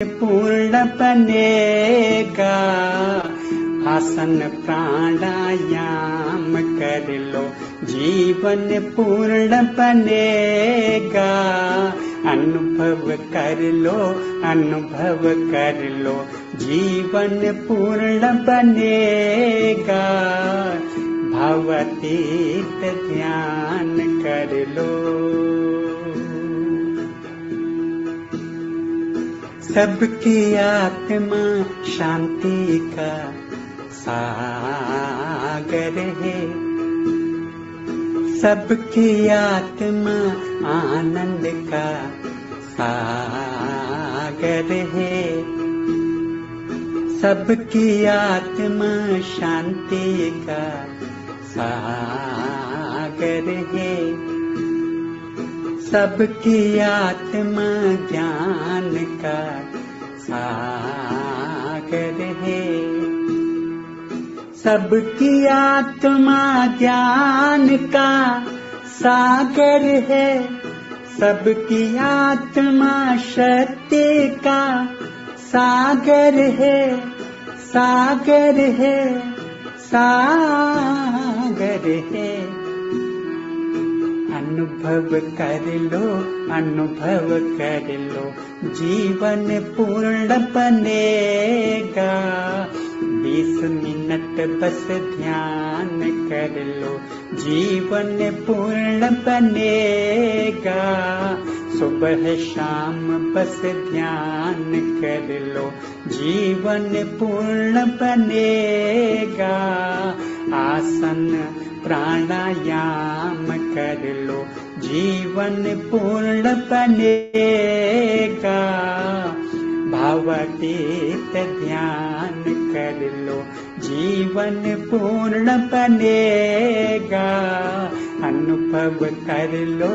पूर्ण बनेगा। आसन प्राणायाम कर लो, जीवन पूर्ण बनेगा। अनुभव कर लो, अनुभव कर लो, जीवन पूर्ण बनेगा। भवतीत ध्यान कर लो। सबकी आत्मा शांति का सागर है, सबकी आत्मा आनंद का सागर है, सबकी आत्मा शांति का सागर है, सबकी आत्मा ज्ञान का सागर है, सबकी आत्मा ज्ञान का सागर है, सबकी आत्मा शक्ति का सागर है, सागर है, सागर है। अनुभव कर लो, अनुभव कर लो, जीवन पूर्ण बनेगा। 20 मिनट बस ध्यान कर लो, जीवन पूर्ण बनेगा। सुबह शाम बस ध्यान कर लो, जीवन पूर्ण बनेगा। आसन प्राणायाम कर लो, जीवन पूर्ण बनेगा। भावातीत ध्यान कर लो, जीवन पूर्ण बनेगा। अनुभव कर लो,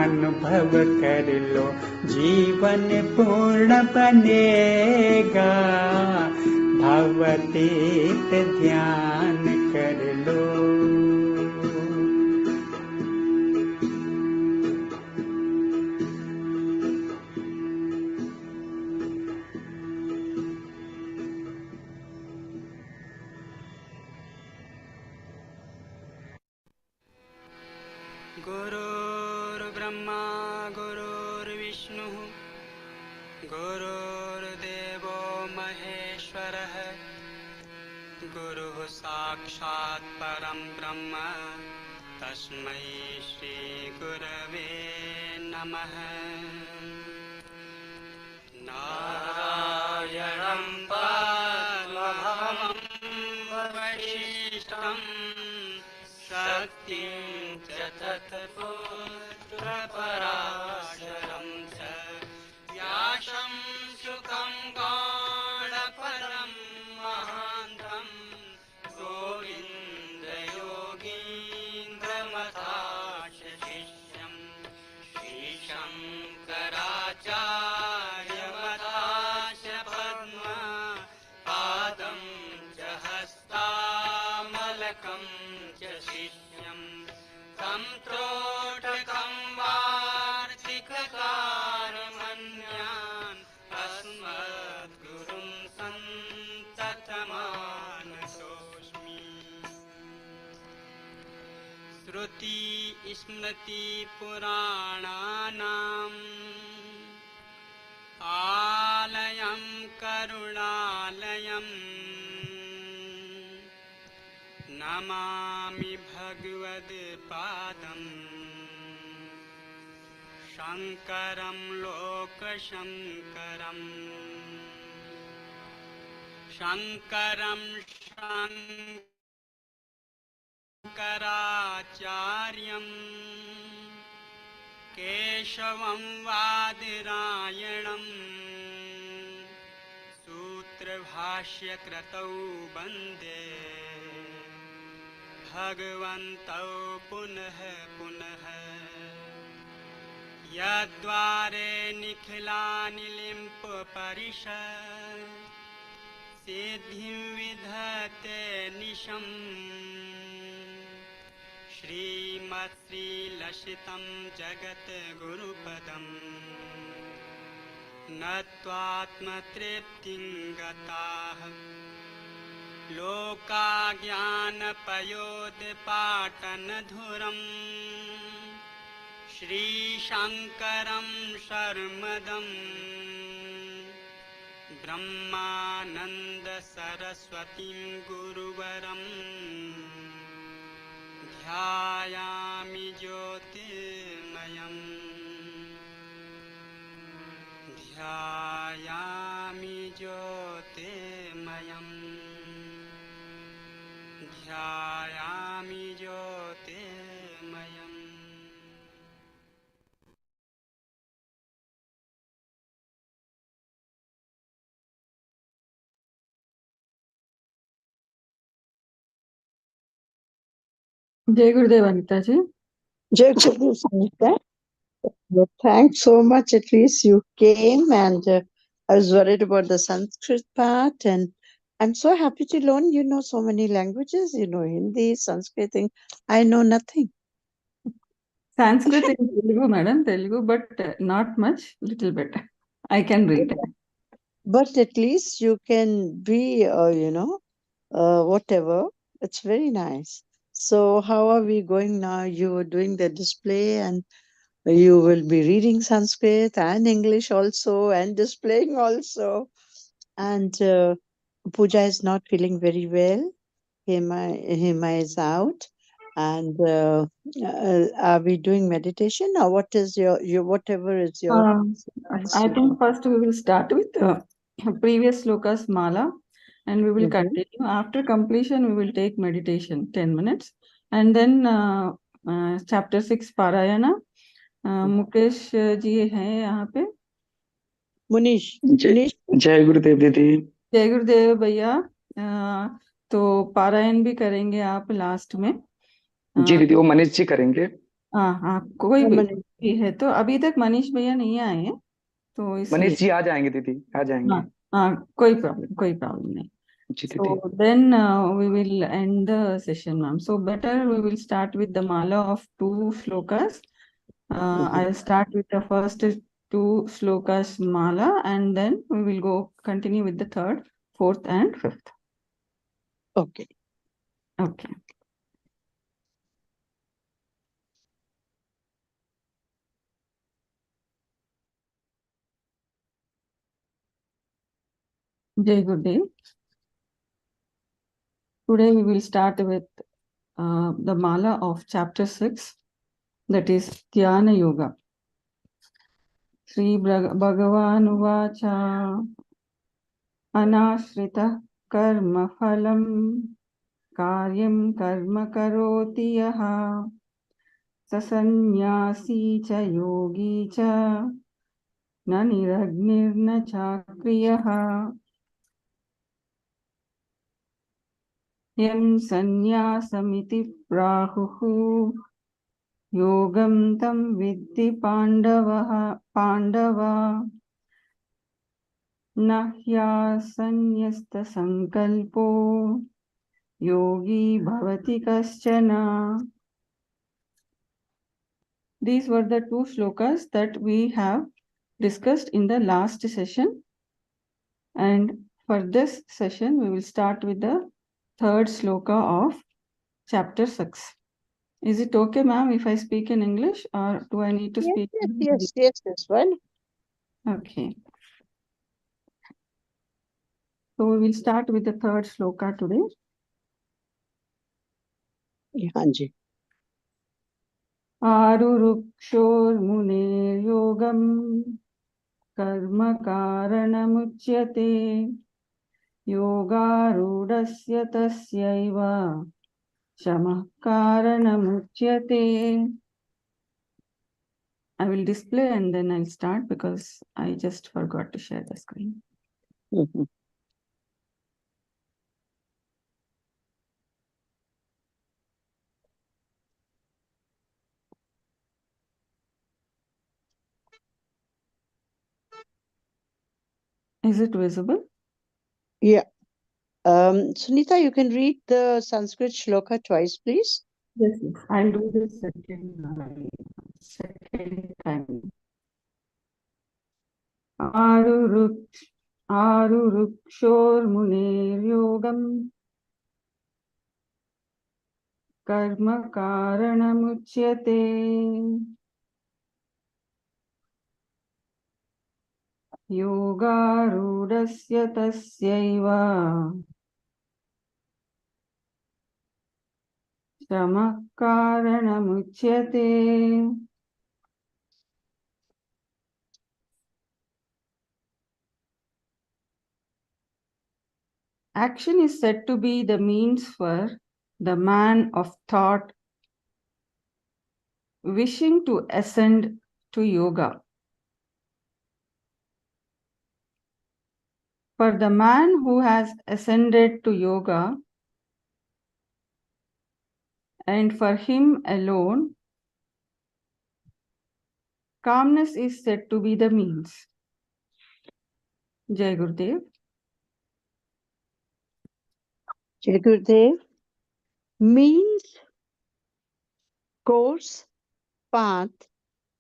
अनुभव कर लो, जीवन पूर्ण बनेगा। भावातीत ध्यान कर लो। गुरुर्ब्रह्मा गुरुर्विष्णुः गुरुर्देवो महेश्वरः गुरुः साक्षात् परं ब्रह्म तस्मै श्री गुरवे नमः। नारायणं पद्मभवं वसिष्ठं शक्तिं च तत्पुत्रपराशरं च व्यासं सुखं गौडपदं महान्तं गोविन्दयोगीन्द्रमथास्य शिष्यं श्रीशङ्कराचार्यमथास्य पद्मपादं च हस्तामलकं च शिष्यं तं त्रोटकं वार्तिककारमन्यान् अस्मद्गुरुं सन्ततमानतोऽस्मि। श्रुति स्मृति पुराणानाम् आलयं करुणालयम् नमामि भगवत्पादम् शङ्करं लोकशङ्करम् शङ्करं शङ्कराचार्यं केशवं वादरायणं सूत्रभाष्यकृतौ वन्दे भगवन्तौ पुनः पुनः। यद्वारे निखिलानि लिम्पपरिषत् सिद्धिं विधते निशम् श्रीमत्श्रीलसितं जगद्गुरुपदम् नत्वात्मतृप्तिं गताः लोका ज्ञानपयोदपाटनधुरम् श्रीशङ्करं शर्मदं ब्रह्मानन्द सरस्वतीं गुरुवरं ध्यायामि ज्योतिर्मयम् ध्यायामि ज्योतिर्मयम् ध्यायामि ज्योतिर्मयम्. Jai Gurudev Anita ji. Jai Gurudev Sangeeta. Well, thanks so much. At least you came, and I was worried about the Sanskrit part, and I'm so happy to learn. You know so many languages. You know Hindi, Sanskrit. I know nothing. Sanskrit in Telugu, madam, Telugu, but not much, little bit. I can read. But at least you can be, whatever. It's very nice. So how are we going now? You were doing the display, and you will be reading Sanskrit and English also, and displaying also. And Puja is not feeling very well. Hima is out. And are we doing meditation, or what is your whatever is your? I think first we will start with previous slokas mala, and we will continue. After completion, we will take meditation 10 minutes, and then chapter 6 parayana. Mukesh ji हैं यहाँ पे. Munish. जय गुरुदेव दीदी. जय गुरुदेव भैया. तो पारायण भी करेंगे आप लास्ट में. जी दीदी, वो मनीष जी करेंगे. हाँ, कोई भी है तो अभी तक मनीष भैया नहीं आए हैं, तो इसलिए मनीष जी आ जाएंगे दीदी, आ जाएंगे. हाँ, कोई प्रॉब्लम नहीं. जी So दीदी. then we will end the session, ma'am. So better we will start with the mala of 2 slokas. I'll start with the first 2 slokas mala, and then we will go continue with the 3rd, 4th, and 5th. Okay. Okay. Jai Gurudev. Today we will start with the mala of chapter 6, that is Dhyana Yoga. Shri Bhagavan Uvacha Anashrita Karma Phalam Karyam Karma Karoti Yaha Sasanyasi Cha Yogi Cha Na Niragnirna Chakriyaha Yam Sanyasamiti Prahuhu Yogam Tam Vidhi Pandava Nahya Sanyasta Sankalpo Yogi Bhavati Kaschana. These were the 2 slokas that we have discussed in the last session. And for this session, we will start with the 3rd sloka of chapter 6. Is it okay, ma'am, if I speak in English, or do I need to speak? Yes, that's fine. Okay. So we will start with the 3rd sloka today. Hanji. Arurukshor mune yogam karma karanamuchyate yogarudasya tasyaiva shamah karanamuchyate. I will display and then I'll start because I just forgot to share the screen. Is it visible? Yeah. Sunita, you can read the Sanskrit shloka twice, please. Yes, I'll do this second time. आरुरुक्षोर्मुनेर्योगम् कर्म कारणमुच्यते योगारूढस्य तस्यैव श्रमः कारणमुच्यते. Action is said to be the means for the man of thought wishing to ascend to yoga. For the man who has ascended to yoga, and for him alone, calmness is said to be the means. Jai Gurudev. Jai Gurudev. Means, course, path,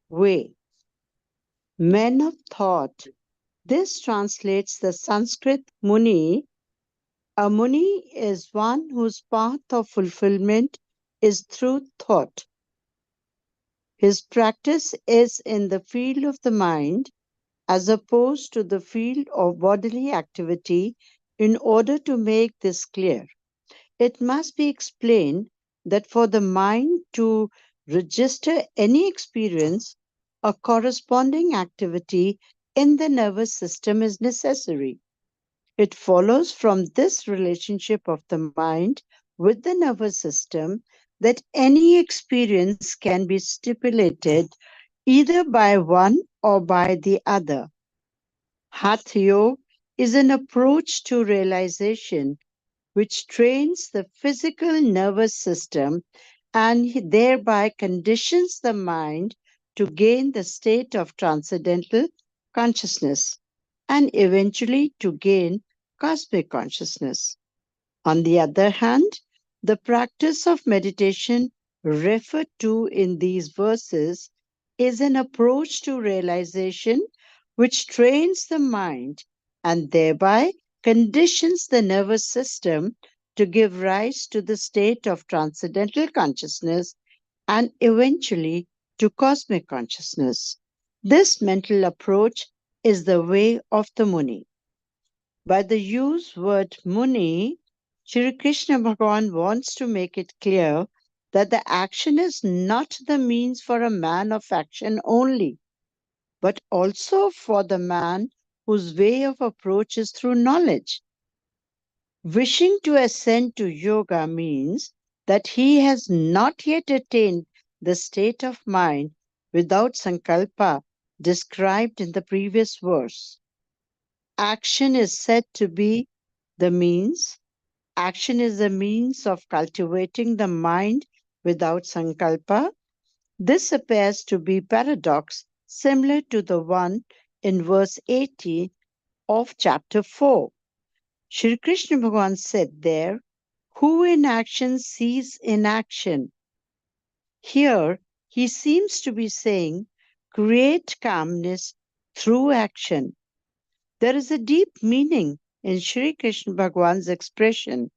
way. Men of thought. This translates the Sanskrit Muni. A Muni is one whose path of fulfillment is through thought. His practice is in the field of the mind as opposed to the field of bodily activity. In order to make this clear, it must be explained that for the mind to register any experience, a corresponding activity in the nervous system is necessary. It follows from this relationship of the mind with the nervous system that any experience can be stipulated either by one or by the other. Hatha Yoga is an approach to realization which trains the physical nervous system and thereby conditions the mind to gain the state of transcendental consciousness and eventually to gain cosmic consciousness. On the other hand, the practice of meditation referred to in these verses is an approach to realization which trains the mind and thereby conditions the nervous system to give rise to the state of transcendental consciousness and eventually to cosmic consciousness. This mental approach is the way of the Muni. By the use word Muni, Shri Krishna Bhagavan wants to make it clear that the action is not the means for a man of action only, but also for the man whose way of approach is through knowledge. Wishing to ascend to yoga means that he has not yet attained the state of mind without sankalpa described in the previous verse. Action is said to be the means. Action is the means of cultivating the mind without sankalpa. This appears to be paradox similar to the one in verse 18 of chapter 4. Shri Krishna Bhagavan said there, "Who in action sees inaction." Here, he seems to be saying, create calmness through action. There is a deep meaning in Shri Krishna Bhagavan's expression.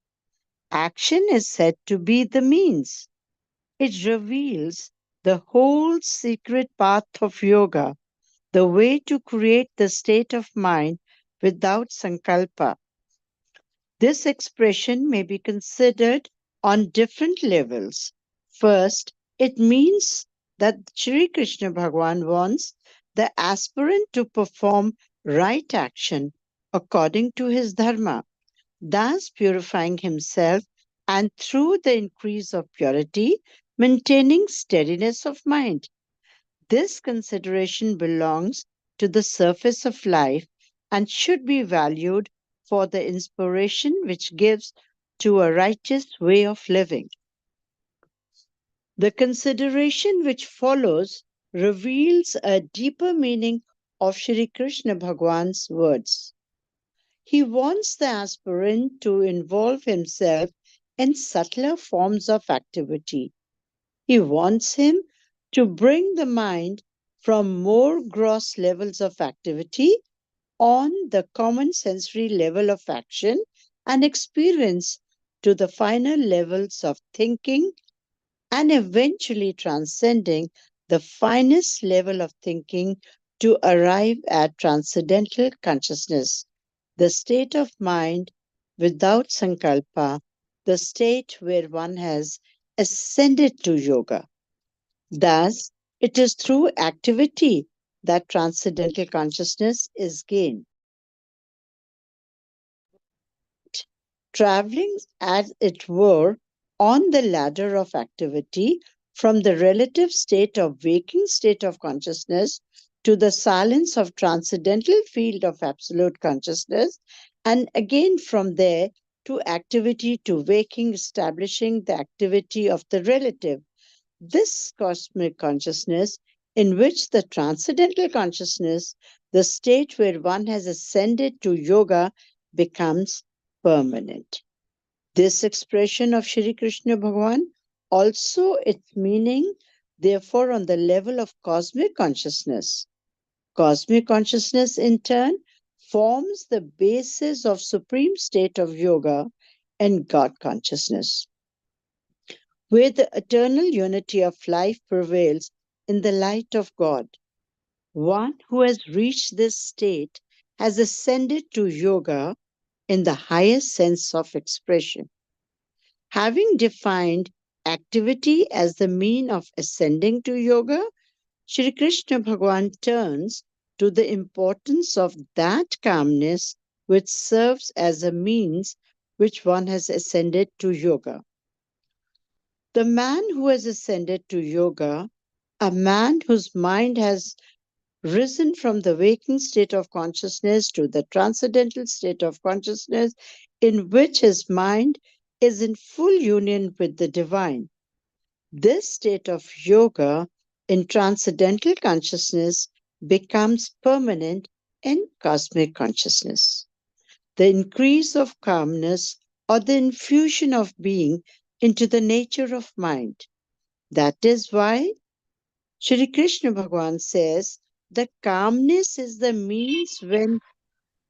Action is said to be the means. It reveals the whole secret path of yoga, the way to create the state of mind without sankalpa. This expression may be considered on different levels. First, it means that Shri Krishna Bhagavan wants the aspirant to perform right action according to his dharma, thus purifying himself and through the increase of purity, maintaining steadiness of mind. This consideration belongs to the surface of life and should be valued for the inspiration which gives to a righteous way of living. The consideration which follows reveals a deeper meaning of Shri Krishna Bhagavan's words. He wants the aspirant to involve himself in subtler forms of activity. He wants him to bring the mind from more gross levels of activity on the common sensory level of action and experience to the final levels of thinking, and eventually transcending the finest level of thinking to arrive at transcendental consciousness, the state of mind without sankalpa, the state where one has ascended to yoga. Thus, it is through activity that transcendental consciousness is gained. Traveling, as it were, on the ladder of activity from the relative state of waking state of consciousness to the silence of transcendental field of absolute consciousness, and again from there to activity to waking, establishing the activity of the relative. This cosmic consciousness, in which the transcendental consciousness, the state where one has ascended to yoga, becomes permanent. This expression of Shri Krishna Bhagavan also its meaning, therefore, on the level of cosmic consciousness. Cosmic consciousness, in turn, forms the basis of supreme state of yoga and God consciousness, where the eternal unity of life prevails in the light of God. One who has reached this state has ascended to yoga in the highest sense of expression. Having defined activity as the mean of ascending to yoga, Shri Krishna Bhagavan turns to the importance of that calmness which serves as a means which one has ascended to yoga. The man who has ascended to yoga, a man whose mind has risen from the waking state of consciousness to the transcendental state of consciousness, in which his mind is in full union with the divine. This state of yoga in transcendental consciousness becomes permanent in cosmic consciousness. The increase of calmness or the infusion of being into the nature of mind. That is why Shri Krishna Bhagavan says the calmness is the means when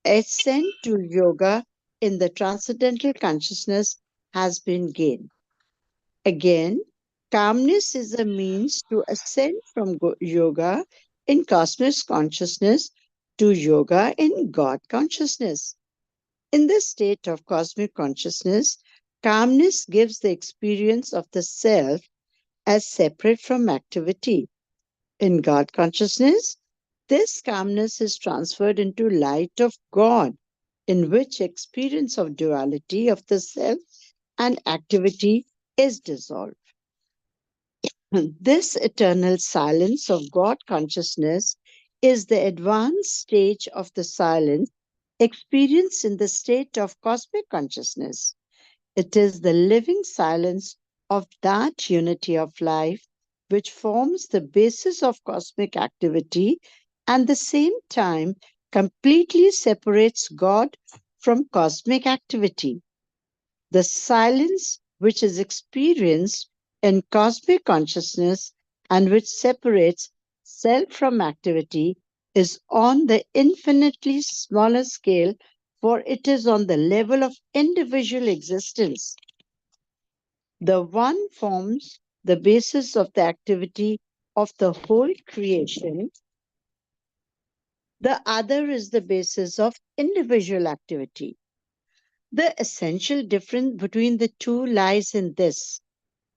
ascent to yoga in the transcendental consciousness has been gained. Again, calmness is a means to ascend from yoga in cosmic consciousness to yoga in God consciousness. In the state of cosmic consciousness, calmness gives the experience of the self as separate from activity. In God consciousness, this calmness is transferred into light of God, in which experience of duality of the self and activity is dissolved. This eternal silence of God consciousness is the advanced stage of the silence experienced in the state of cosmic consciousness. It is the living silence of that unity of life which forms the basis of cosmic activity and at the same time completely separates God from cosmic activity. The silence which is experienced in cosmic consciousness and which separates self from activity is on the infinitely smaller scale, for it is on the level of individual existence. The one forms the basis of the activity of the whole creation. The other is the basis of individual activity. The essential difference between the two lies in this.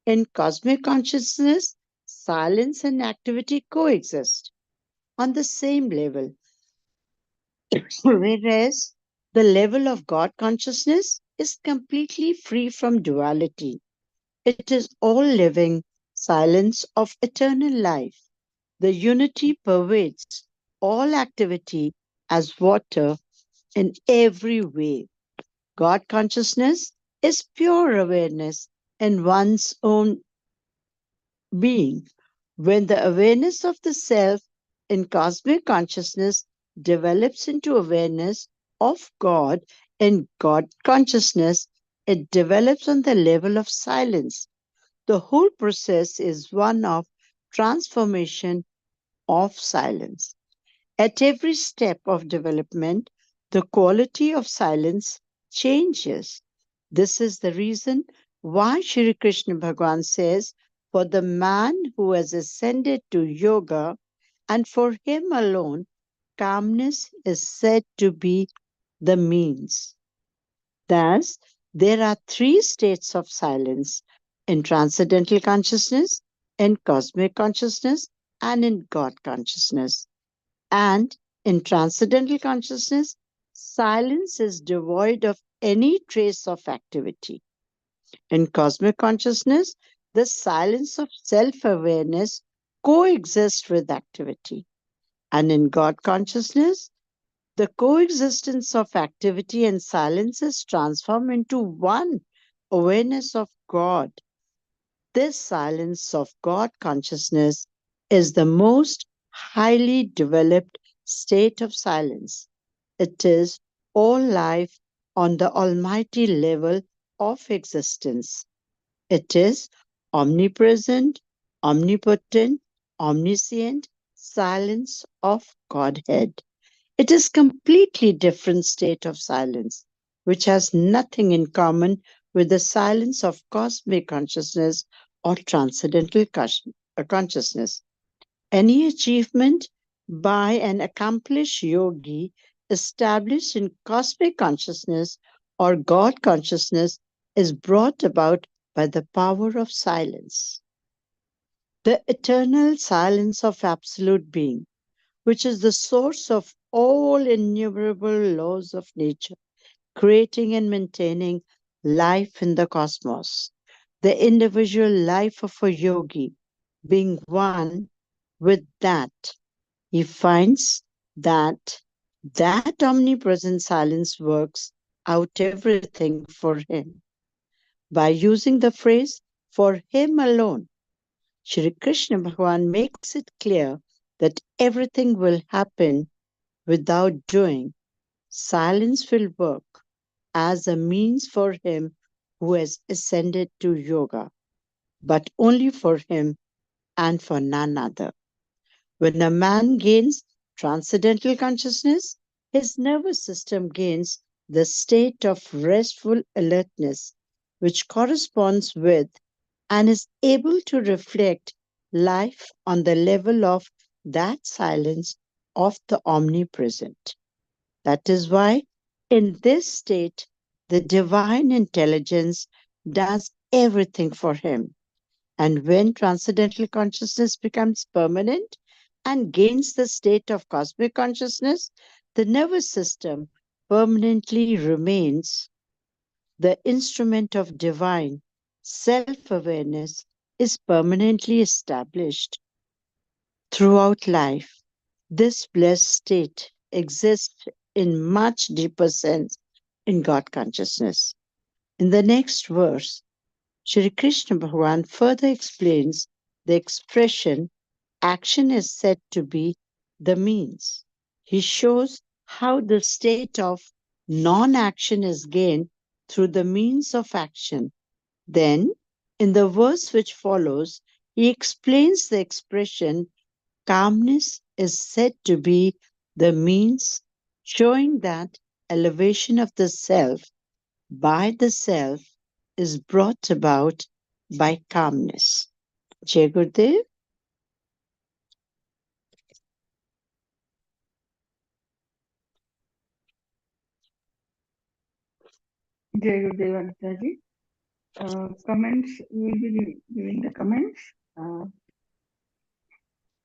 In cosmic consciousness, silence and activity coexist on the same level, whereas the level of God consciousness is completely free from duality. It is all living silence of eternal life. The unity pervades all activity as water in every way. God consciousness is pure awareness in one's own being. When the awareness of the self in cosmic consciousness develops into awareness of God in God consciousness, it develops on the level of silence. The whole process is one of transformation of silence. At every step of development, the quality of silence changes. This is the reason why Shri Krishna Bhagavan says, for the man who has ascended to yoga, and for him alone, calmness is said to be the means. Thus, there are three states of silence: in transcendental consciousness, in cosmic consciousness, and in God consciousness. And in transcendental consciousness, silence is devoid of any trace of activity. In cosmic consciousness, the silence of self-awareness coexists with activity. And in God consciousness, the coexistence of activity and silence is transformed into one awareness of God. This silence of God consciousness is the most highly developed state of silence. It is all life on the almighty level of existence. It is omnipresent, omnipotent, omniscient silence of Godhead. It is completely different state of silence, which has nothing in common with the silence of cosmic consciousness or transcendental consciousness. Any achievement by an accomplished yogi established in cosmic consciousness or God consciousness is brought about by the power of silence. The eternal silence of absolute being, which is the source of all innumerable laws of nature, creating and maintaining life in the cosmos. The individual life of a yogi being one with that, he finds that that omnipresent silence works out everything for him. By using the phrase "for him alone," Shri Krishna Bhagavan makes it clear that everything will happen without doing. Silence will work as a means for him who has ascended to yoga, but only for him and for none other. When a man gains transcendental consciousness, his nervous system gains the state of restful alertness, which corresponds with and is able to reflect life on the level of that silence of the omnipresent. That is why, in this state, the divine intelligence does everything for him. And when transcendental consciousness becomes permanent and gains the state of cosmic consciousness, the nervous system permanently remains the instrument of divine self-awareness, is permanently established throughout life. This blessed state exists in much deeper sense in God consciousness. In the next verse, Shri Krishna Bhagavan further explains the expression action is said to be the means. He shows how the state of non-action is gained through the means of action. Then, in the verse which follows, he explains the expression calmness is said to be the means, showing that elevation of the self by the self is brought about by calmness. Jai Gurudev. Jai Gurudev Anitaji. Comments, we will be giving the comments.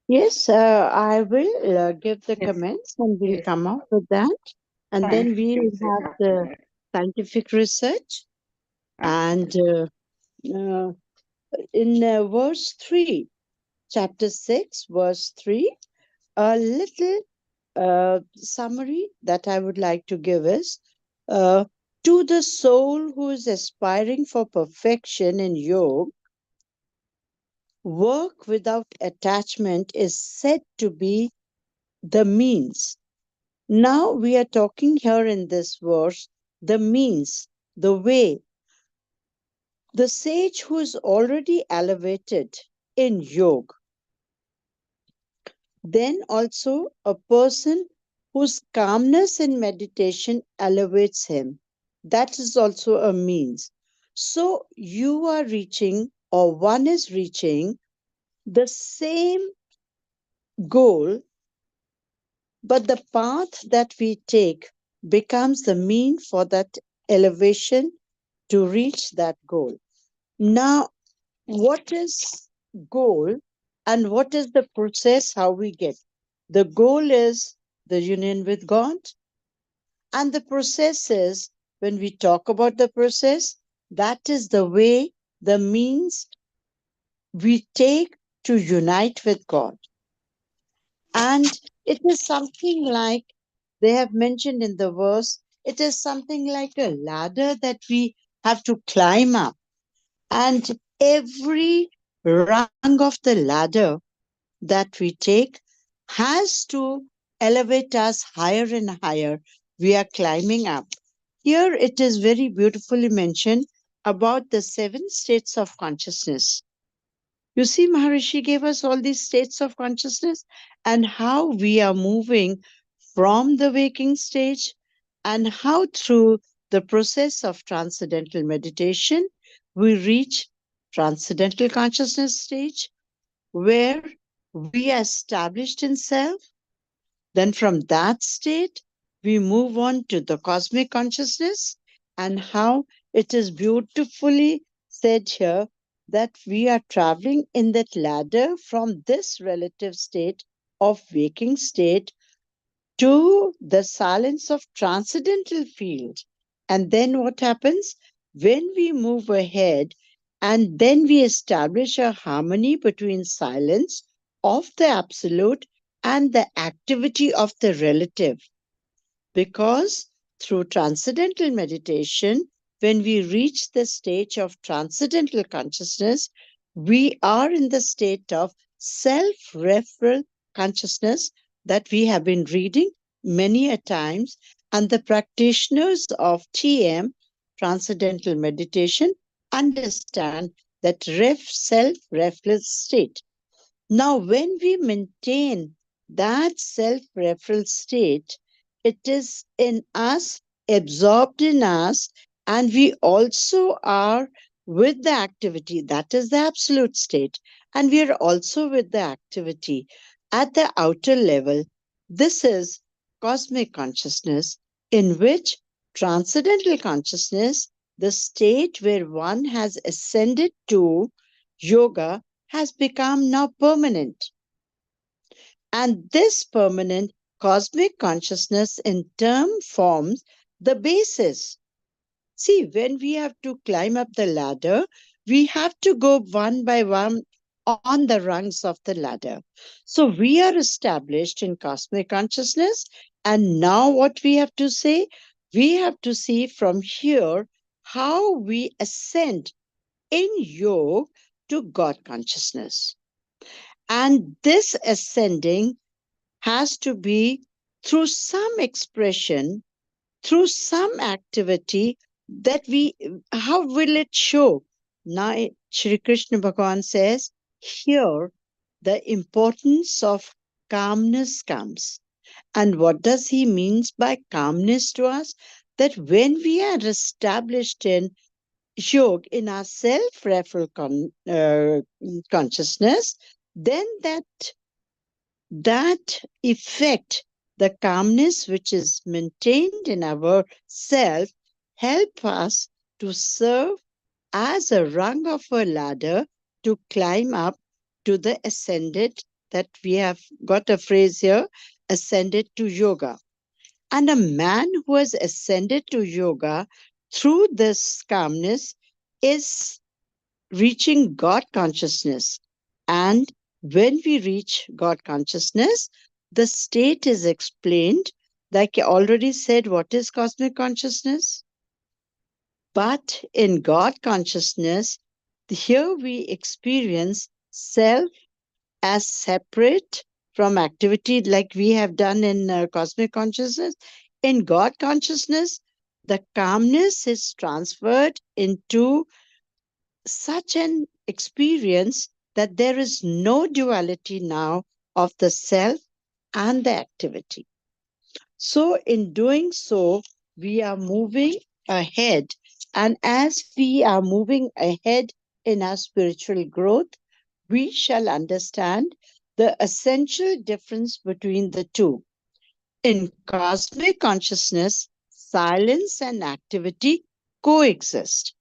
Yes, I will give the Yes. comments and we'll Yes. come up with that. And then Scientific we'll research have after the that. scientific research. And in verse 3, chapter 6, verse 3, a little summary that I would like to give is to the soul who is aspiring for perfection in yoga, work without attachment is said to be the means. Now we are talking here in this verse, the means, the way. The sage who is already elevated in yoga Then also a person whose calmness in meditation elevates him. That is also a means. So you are reaching, or one is reaching, the same goal, but the path that we take becomes the mean for that elevation to reach that goal. Now, what is goal and what is the process how we get? The goal is the union with God, and the process is, when we talk about the process, that is the way, the means we take to unite with God. And it is something like they have mentioned in the verse, it is something like a ladder that we have to climb up. And every rung of the ladder that we take has to elevate us higher and higher. We are climbing up. Here it is very beautifully mentioned about the 7 states of consciousness. You see, Maharishi gave us all these states of consciousness and how we are moving from the waking stage, and how through the process of transcendental meditation we reach transcendental consciousness stage, where we are established in self. Then from that state, we move on to the cosmic consciousness, and how it is beautifully said here that we are traveling in that ladder from this relative state of waking state to the silence of transcendental field. And then what happens? When we move ahead and then we establish a harmony between silence of the absolute and the activity of the relative. Because through transcendental meditation, when we reach the stage of transcendental consciousness, we are in the state of self-referral consciousness that we have been reading many a times, and the practitioners of TM, transcendental meditation, understand that self-referral state. Now, when we maintain that self-referral state, it is in us, absorbed in us, and we also are with the activity. That is the absolute state. And we are also with the activity at the outer level. This is cosmic consciousness, in which transcendental consciousness, the state where one has ascended to yoga, has become now permanent. And this permanent cosmic consciousness in turn forms the basis. See, when we have to climb up the ladder, we have to go one by one on the rungs of the ladder. So we are established in cosmic consciousness. And now what we have to say? We have to see from here how we ascend in yoga to God consciousness. And this ascending has to be through some expression, through some activity that we, how will it show? Now, Shri Krishna Bhagavan says, here the importance of calmness comes. And what does he means by calmness to us? That when we are established in yoga, in our self-referral consciousness, then that effect, the calmness which is maintained in our self, help us to serve as a rung of a ladder to climb up to the ascended, that we have got a phrase here, ascended to yoga. And a man who has ascended to yoga through this calmness is reaching God consciousness. And when we reach God consciousness, the state is explained, like I already said, what is cosmic consciousness? But in God consciousness, here we experience self as separate from activity, like we have done in cosmic consciousness. In God consciousness, the calmness is transferred into such an experience that there is no duality now of the self and the activity. So in doing so, we are moving ahead. And as we are moving ahead in our spiritual growth, we shall understand the essential difference between the two. In cosmic consciousness, silence and activity coexist.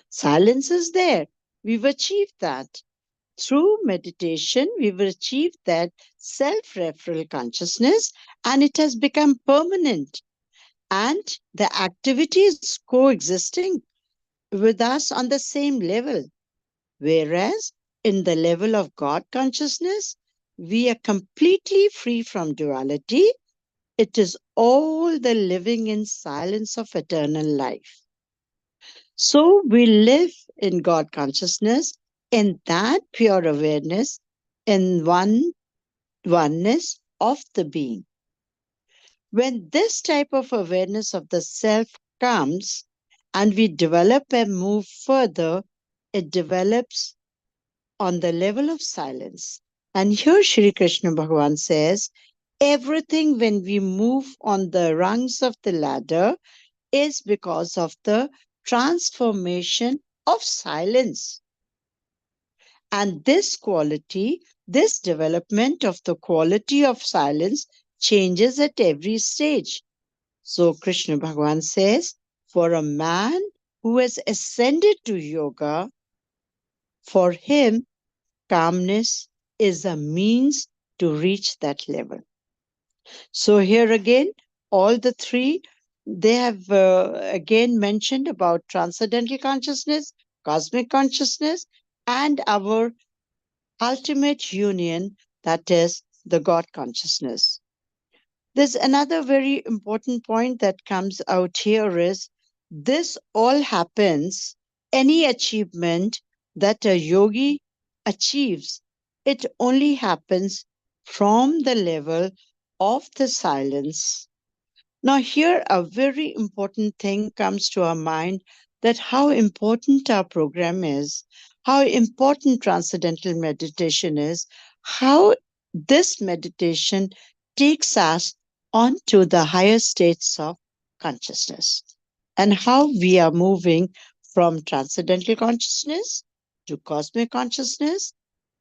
Silence is there. We've achieved that. Through meditation, we've achieved that self-referral consciousness, and it has become permanent. And the activity is coexisting with us on the same level. Whereas in the level of God consciousness, we are completely free from duality. It is all the living in silence of eternal life. So we live in God consciousness, in that pure awareness, in oneness of the being. When this type of awareness of the self comes and we develop and move further, it develops on the level of silence. And here Shri Krishna Bhagavan says, everything when we move on the rungs of the ladder is because of the transformation of silence. And this quality, this development of the quality of silence changes at every stage. So Krishna Bhagavan says, for a man who has ascended to yoga, for him, calmness is a means to reach that level. So here again, all the three, they have again mentioned about transcendental consciousness, cosmic consciousness, and our ultimate union, that is the God consciousness. There's another very important point that comes out here is this all happens, any achievement that a yogi achieves, it only happens from the level of the silence. Now here a very important thing comes to our mind, that how important our program is, how important transcendental meditation is, how this meditation takes us onto the higher states of consciousness, and how we are moving from transcendental consciousness to cosmic consciousness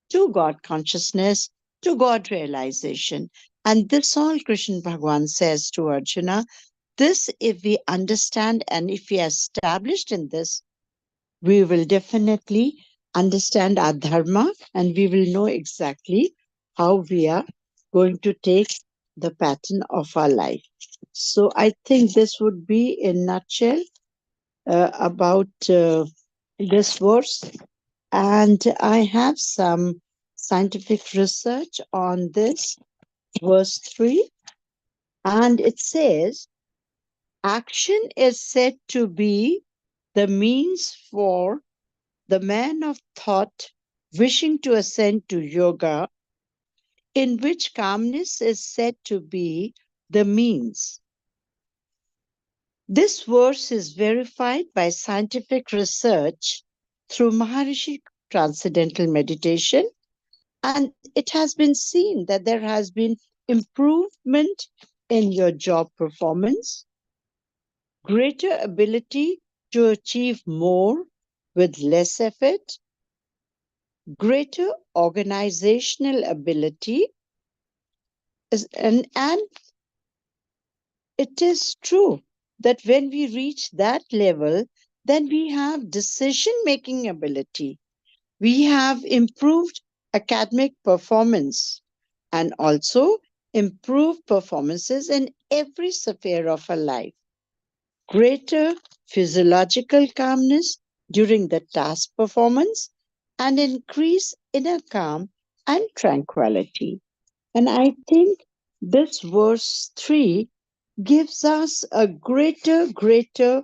to God consciousness to God realization. And this all Krishna Bhagavan says to Arjuna, this if we understand and if we are established in this, we will definitely understand our dharma and we will know exactly how we are going to take the pattern of our life. So I think this would be in nutshell about this verse. And I have some scientific research on this verse 3. And it says, action is said to be the means for the man of thought wishing to ascend to yoga, in which calmness is said to be the means. This verse is verified by scientific research through Maharishi Transcendental Meditation, and it has been seen that there has been improvement in your job performance, greater ability to achieve more with less effort, greater organizational ability, and it is true that when we reach that level, then we have decision-making ability. We have improved academic performance and also improved performances in every sphere of our life. Greater physiological calmness during the task performance and increase inner calm and tranquility. And I think this verse 3 gives us a greater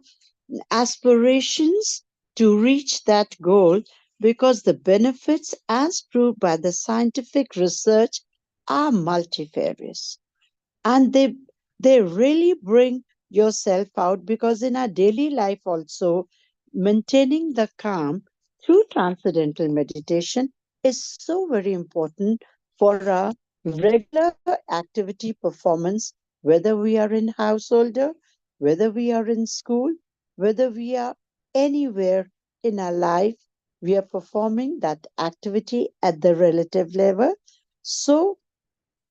aspirations to reach that goal, because the benefits as proved by the scientific research are multifarious, and they really bring yourself out, because in our daily life also maintaining the calm through transcendental meditation is so very important for our Regular activity performance, whether we are in householder, whether we are in school, whether we are anywhere in our life, we are performing that activity at the relative level. So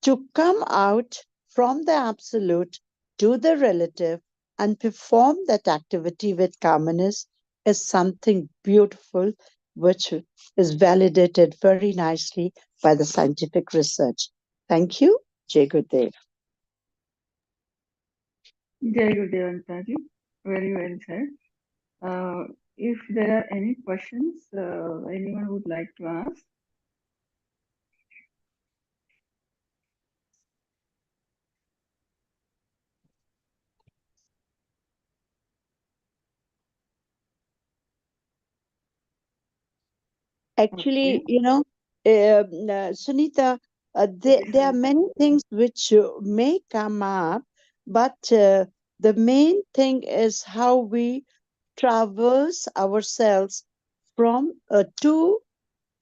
to come out from the absolute to the relative and perform that activity with calmness is something beautiful, which is validated very nicely by the scientific research. Thank you, Jai Gurudev. Jai Gurudev Antaji, very well said. If there are any questions, anyone would like to ask? Actually, Okay. Sunita, there are many things which may come up, but the main thing is how we traverse ourselves from two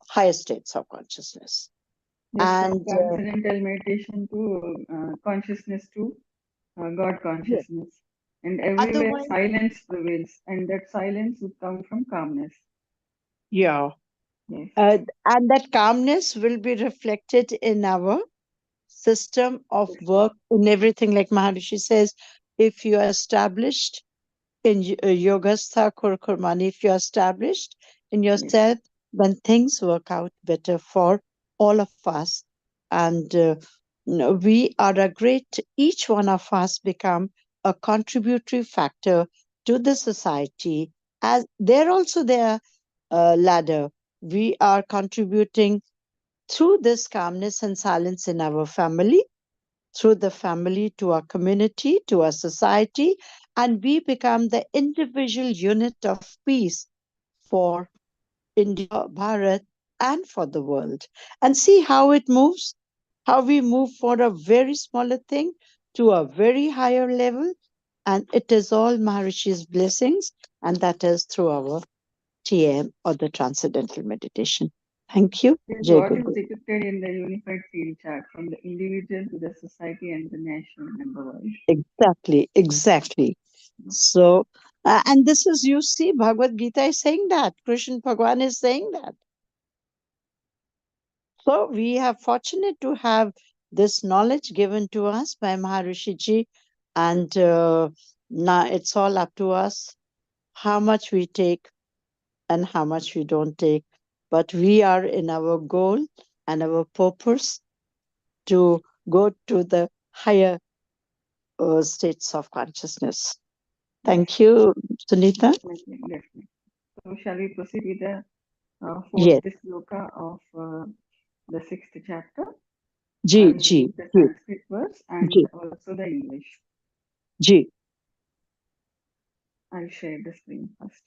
higher states of consciousness. Yes, from And transcendental meditation to consciousness to God yes, consciousness. And everywhere otherwise, silence prevails, and that silence would come from calmness. yeah, Yes, and that calmness will be reflected in our system of yes, work in everything. Like Maharishi says, if you are established in Yogastha Kurkurmani, if you're established in yes, yourself, then things work out better for all of us. And we are a great, each one of us become a contributory factor to the society. As they're also their ladder, we are contributing through this calmness and silence in our family, through the family to our community, to our society, and we become the individual unit of peace for India, Bharat, and for the world. And see how it moves, how we move for a very smaller thing to a very higher level. And it is all Maharishi's blessings, and that is through our TM or the Transcendental Meditation. Thank you. yes. Jai What is Guru. depicted in the unified field chart from the individual to the society and the nation and the world? Exactly, exactly. So, and this is, you see, Bhagavad Gita is saying that, Krishna Bhagwan is saying that. So, we are fortunate to have this knowledge given to us by Maharishi Ji, and now it's all up to us how much we take and how much we don't take. But we are in our goal and our purpose to go to the higher states of consciousness. Yes, Thank you, Sunita. definitely, definitely. So, shall we proceed with the fourth Yes, sloka of the sixth chapter? I Ji, will Ji, read the Ji, Sanskrit verse and Ji, also the English. Ji. I'll share the screen first.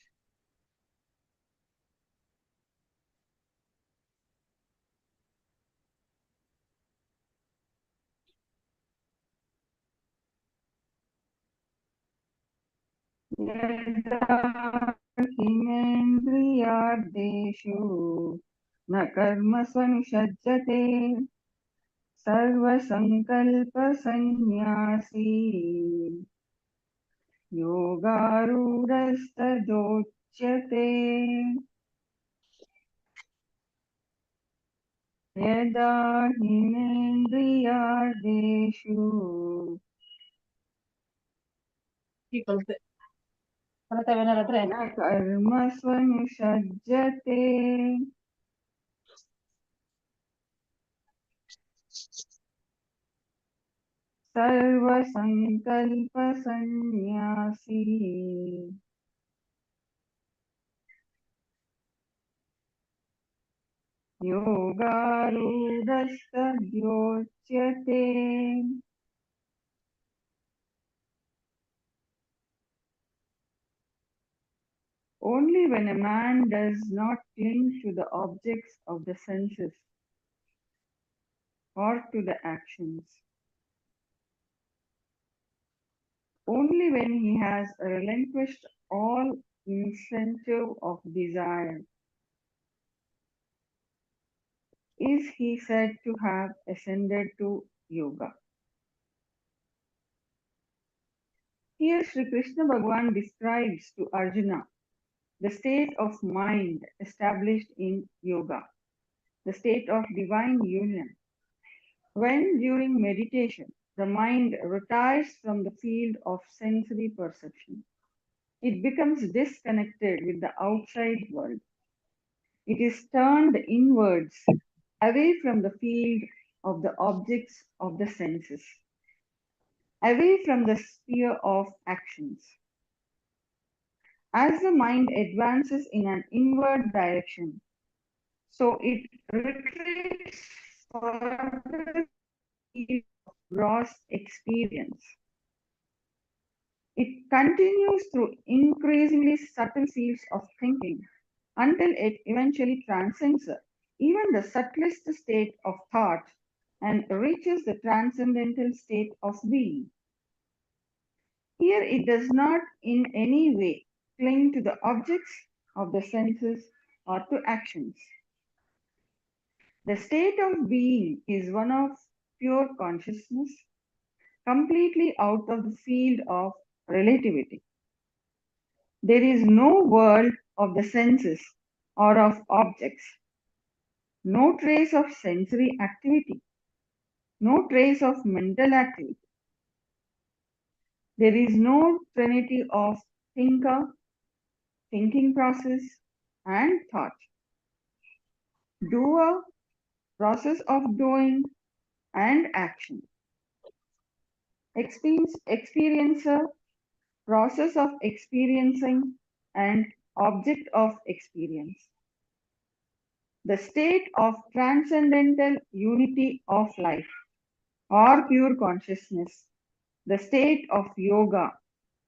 यदाहिनेन्द्रियार्देषु न कर्मस्वनुषज्जते सर्वसङ्कल्पसन्न्यासी योगारूढस्तदोच्यते यदा हिनेन्द्रियार्देषु न कर्मस्वनुषज्जते सर्वसङ्कल्पसन्न्यासी योगारूढस्तद्योच्यते. Only when a man does not cling to the objects of the senses or to the actions, only when he has relinquished all incentive of desire, is he said to have ascended to yoga. Here Sri Krishna Bhagavan describes to Arjuna the state of mind established in yoga, the state of divine union. When during meditation the mind retires from the field of sensory perception, it becomes disconnected with the outside world. It is turned inwards, away from the field of the objects of the senses, away from the sphere of actions. As the mind advances in an inward direction, so it retreats further field of gross experience. It continues through increasingly subtle fields of thinking until it eventually transcends even the subtlest state of thought and reaches the transcendental state of being. Here it does not in any way cling to the objects of the senses or to actions. The state of being is one of pure consciousness, completely out of the field of relativity. There is no world of the senses or of objects, no trace of sensory activity, no trace of mental activity. There is no trinity of thinker, thinking process, and thought. Doer, process of doing, and action. Experiencer, process of experiencing, and object of experience. The state of transcendental unity of life or pure consciousness, the state of yoga,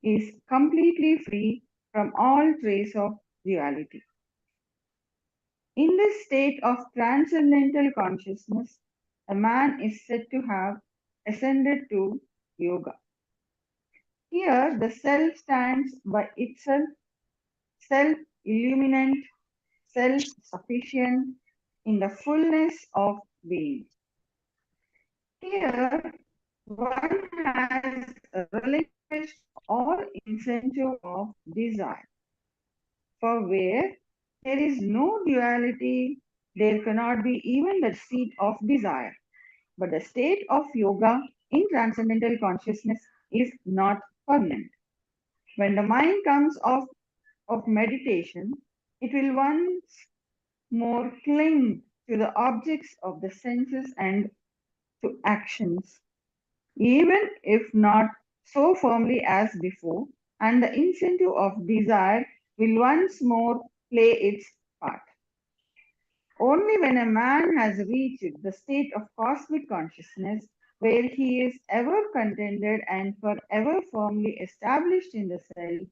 is completely free from all trace of duality. In this state of transcendental consciousness, a man is said to have ascended to yoga. Here, the self stands by itself, self-illuminant, self-sufficient in the fullness of being. Here, one has relinquished all incentive of desire. For where there is no duality, there cannot be even the seat of desire. But the state of yoga in transcendental consciousness is not permanent. When the mind comes off of meditation, it will once more cling to the objects of the senses and to actions, even if not so firmly as before, and the incentive of desire will once more play its part. Only when a man has reached the state of cosmic consciousness, where he is ever contented and forever firmly established in the self,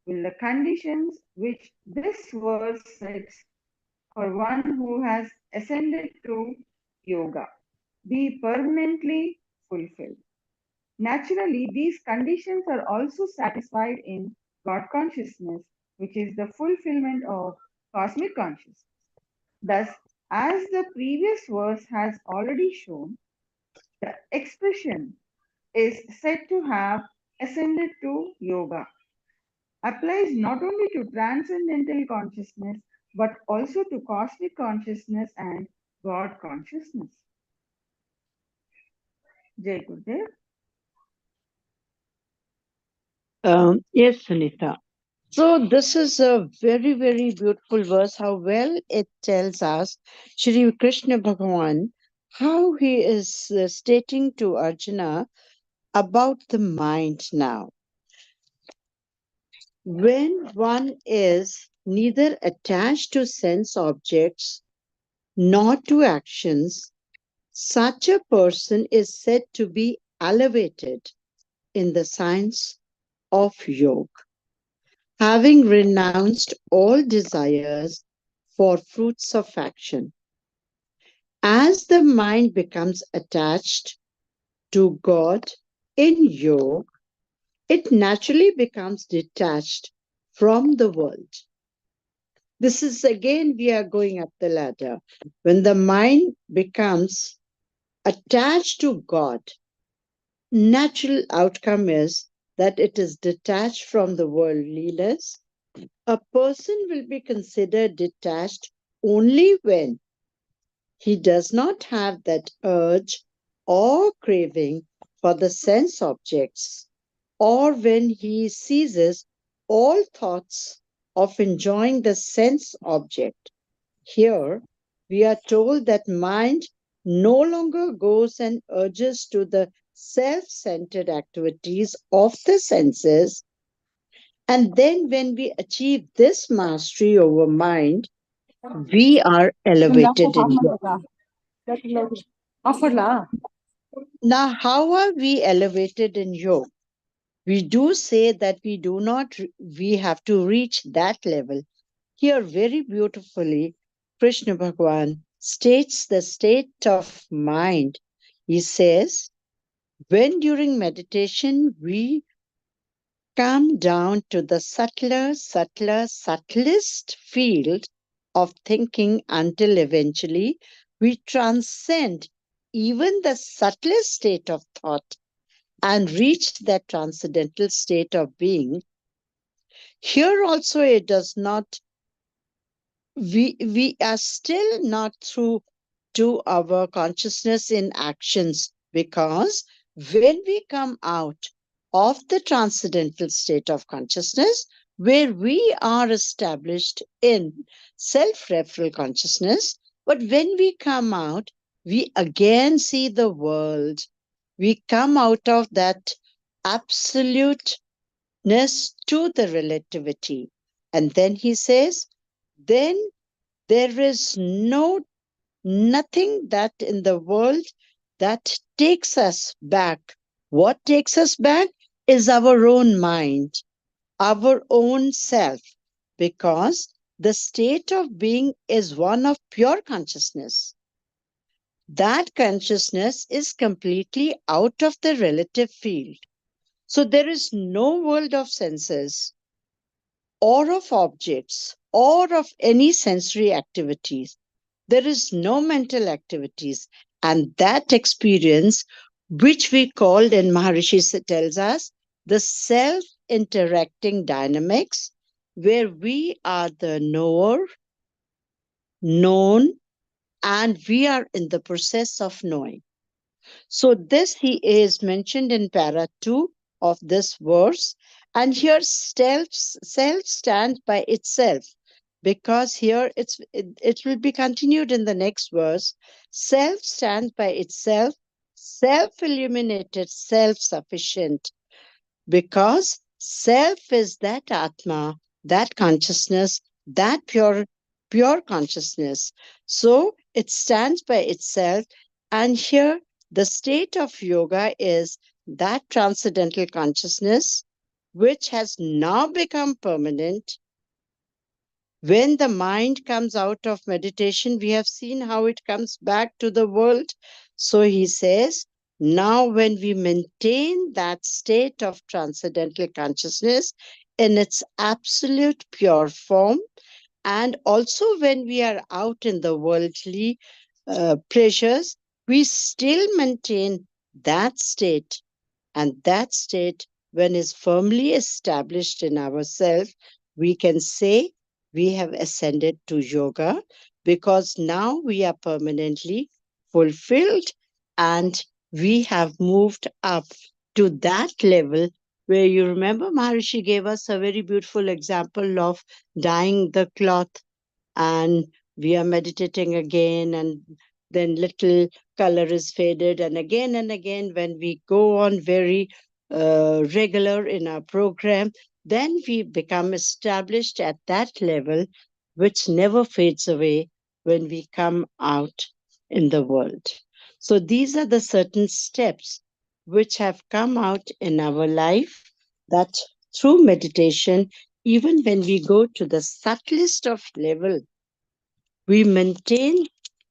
will the conditions which this verse sets for one who has ascended to yoga be permanently fulfilled. Naturally, these conditions are also satisfied in God consciousness, which is the fulfillment of cosmic consciousness. Thus, as the previous verse has already shown, the expression is said to have ascended to yoga applies not only to transcendental consciousness but also to cosmic consciousness and God consciousness. Jai Gurudev. Yes, Sunita. So this is a very, very beautiful verse, how well it tells us Shri Krishna Bhagavan, how he is stating to Arjuna about the mind now. When one is neither attached to sense objects nor to actions, such a person is said to be elevated in the science of yoga, having renounced all desires for fruits of action. As the mind becomes attached to God in yoga, it naturally becomes detached from the world. This is again, we are going up the ladder. When the mind becomes attached to God, natural outcome is that it is detached from the worldliness. A person will be considered detached only when he does not have that urge or craving for the sense objects, or when he ceases all thoughts of enjoying the sense object. Here, we are told that mind no longer goes and urges to the self centered activities of the senses. And then, when we achieve this mastery over mind, we are elevated in yoga. Now, how are we elevated in yoga? We do say that we do not, we have to reach that level. Here, very beautifully, Krishna Bhagavan states the state of mind. He says, when during meditation we come down to the subtlest field of thinking until eventually we transcend even the subtlest state of thought and reach that transcendental state of being. Here also it does not, we are still not through to our consciousness in actions, because when we come out of the transcendental state of consciousness, where we are established in self-referral consciousness, but when we come out, we again see the world. We come out of that absoluteness to the relativity. And then he says, then there is nothing that in the world that takes us back. What takes us back is our own mind, our own self, because the state of being is one of pure consciousness. That consciousness is completely out of the relative field. So there is no world of senses or of objects or of any sensory activities. There is no mental activities. And that experience, which we called, and Maharishi tells us, the self interacting dynamics, where we are the knower, known, and we are in the process of knowing. So this he is mentioned in para 2 of this verse. And here self stands by itself, because here it will be continued in the next verse. Self stands by itself, self-illuminated, self-sufficient, because self is that Atma, that consciousness, that pure consciousness. So it stands by itself. And here the state of yoga is that transcendental consciousness, which has now become permanent. When the mind comes out of meditation, we have seen how it comes back to the world. So he says, now when we maintain that state of transcendental consciousness in its absolute pure form, and also when we are out in the worldly pleasures, we still maintain that state. And that state, when is firmly established in ourselves, we can say we have ascended to yoga, because now we are permanently fulfilled and we have moved up to that level where, you remember, Maharishi gave us a very beautiful example of dyeing the cloth, and we are meditating again, and then little color is faded, and again when we go on very regular in our program, then we become established at that level which never fades away when we come out in the world. So these are the certain steps which have come out in our life, that through meditation, even when we go to the subtlest of level, we maintain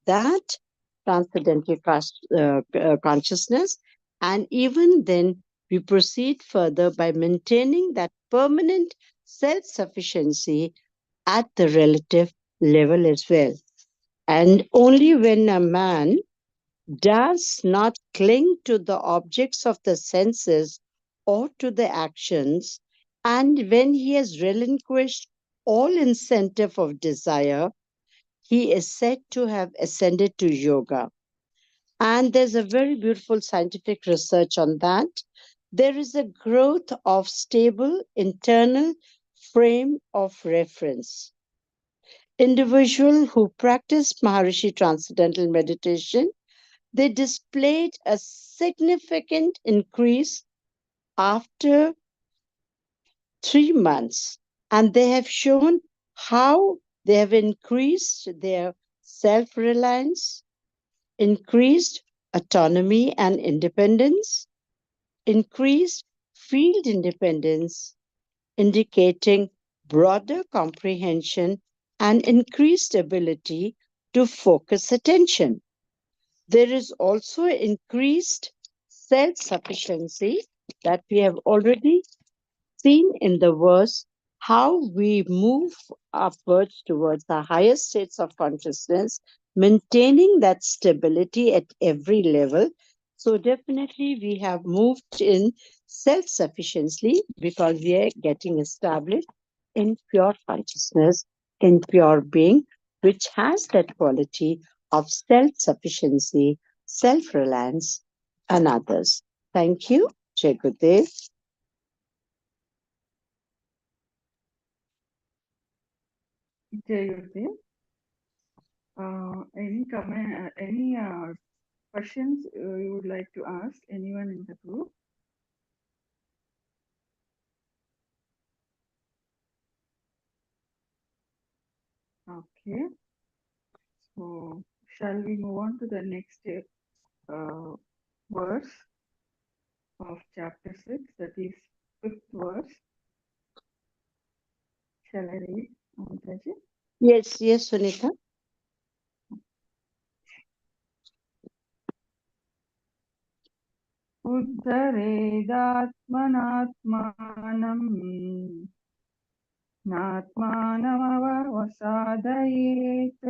that transcendental consciousness. And even then, we proceed further by maintaining that permanent self sufficiency, at the relative level as well. And only when a man does not cling to the objects of the senses or to the actions, and when he has relinquished all incentive of desire, he is said to have ascended to yoga. And there's a very beautiful scientific research on that. There is a growth of stable internal frame of reference. Individuals who practice Maharishi Transcendental Meditation, they displayed a significant increase after 3 months, and they have shown how they have increased their self-reliance, increased autonomy and independence, increased field independence, indicating broader comprehension and increased ability to focus attention. There is also increased self-sufficiency that we have already seen in the verse, how we move upwards towards the higher states of consciousness, maintaining that stability at every level. So definitely we have moved in self-sufficiency because we are getting established in pure consciousness, in pure being, which has that quality of self-sufficiency, self-reliance, and others. Thank you, Jai Gurudev. Jai Gurudev. Any comment, any questions you would like to ask anyone in the group? Okay. So shall we move on to the next verse of chapter 6, that is 5th verse. Shall I read, Amitaji? Yes, yes, Sunita. Uddharedātmanātmānam nātmānamavasādayet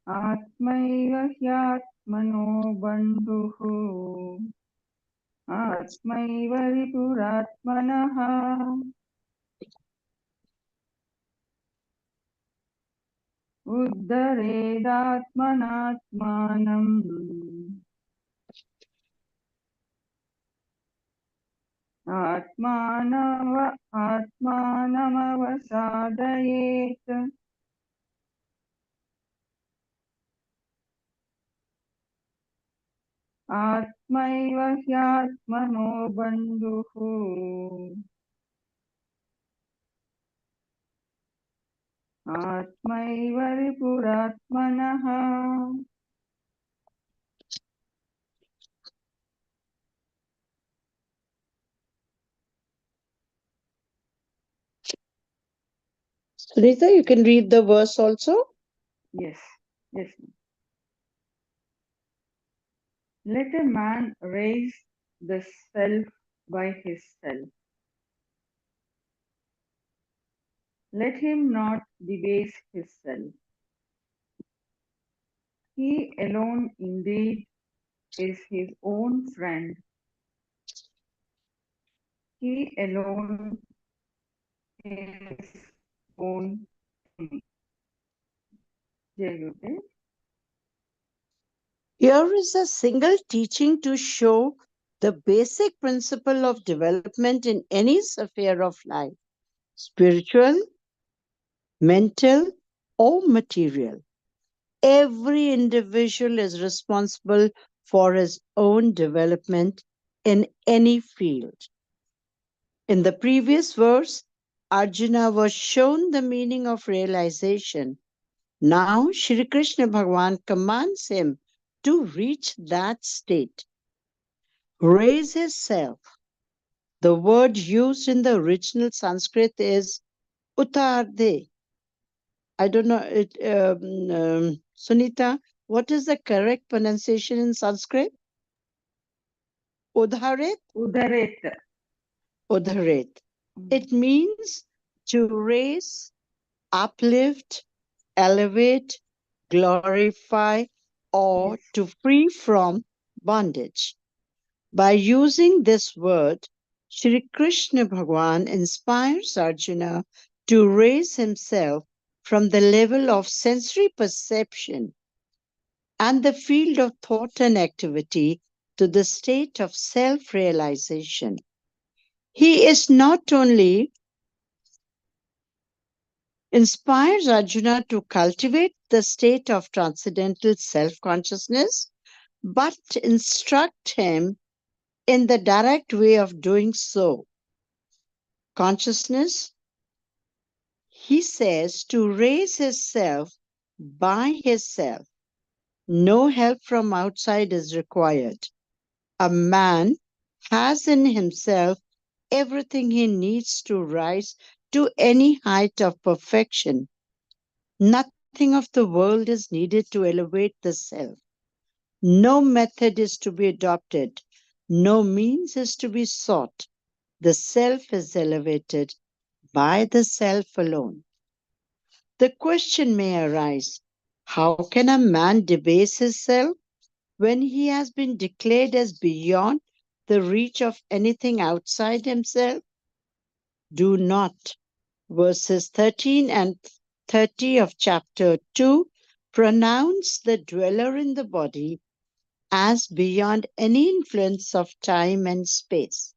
ātmaiva hyātmano bandhuhu ātmaiva ripurātmanaha. Uddharedātmanātmānam Atmanamavasādayet Atmaiva hyātmano bandhuhu Atmaiva ripurātmanaha. Sunita, you can read the verse also. Yes, yes. Let a man raise the self by his self. Let him not debase his self. He alone indeed is his own friend. He alone is his own enemy. Jai Gurudev. Here is a single teaching to show the basic principle of development in any sphere of life, spiritual, mental, or material. Every individual is responsible for his own development in any field. In the previous verse, Arjuna was shown the meaning of realization. Now, Shri Krishna Bhagavan commands him to reach that state. Raise his self. The word used in the original Sanskrit is utarde. I don't know, Sunita, what is the correct pronunciation in Sanskrit? Udharet? Udaret. Udharet. It means to raise uplift, elevate, glorify, or to free from bondage. By using this word, Shri Krishna Bhagavan inspires Arjuna to raise himself from the level of sensory perception and the field of thought and activity to the state of self-realization. He is not only inspires Arjuna to cultivate the state of transcendental self-consciousness, but instruct him in the direct way of doing so. Consciousness, he says, to raise his self by his self. No help from outside is required. A man has in himself everything he needs to rise to any height of perfection. Nothing of the world is needed to elevate the self. No method is to be adopted. No means is to be sought. The self is elevated by the self alone. The question may arise, how can a man debase his self when he has been declared as beyond the reach of anything outside himself? Do not. Verses 13 and 30 of chapter 2 pronounce the dweller in the body as beyond any influence of time and space.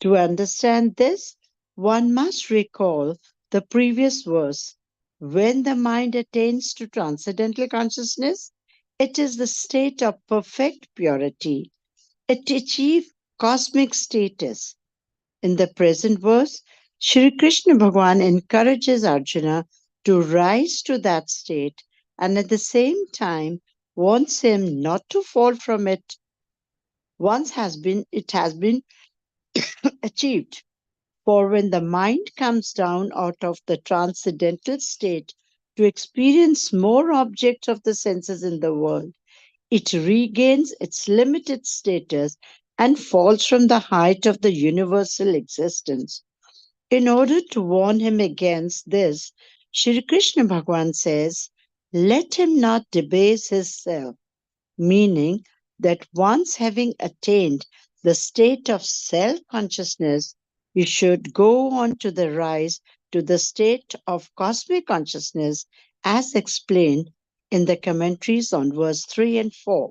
To understand this, one must recall the previous verse. When the mind attains to transcendental consciousness, it is the state of perfect purity. It achieves cosmic status. In the present verse, Shri Krishna Bhagavan encourages Arjuna to rise to that state and at the same time wants him not to fall from it once it has been achieved. For when the mind comes down out of the transcendental state to experience more objects of the senses in the world, it regains its limited status and falls from the height of the universal existence. In order to warn him against this, Shri Krishna Bhagavan says, let him not debase his self, meaning that once having attained the state of self-consciousness, you should go on to the rise to the state of cosmic consciousness as explained in the commentaries on verse 3 and 4.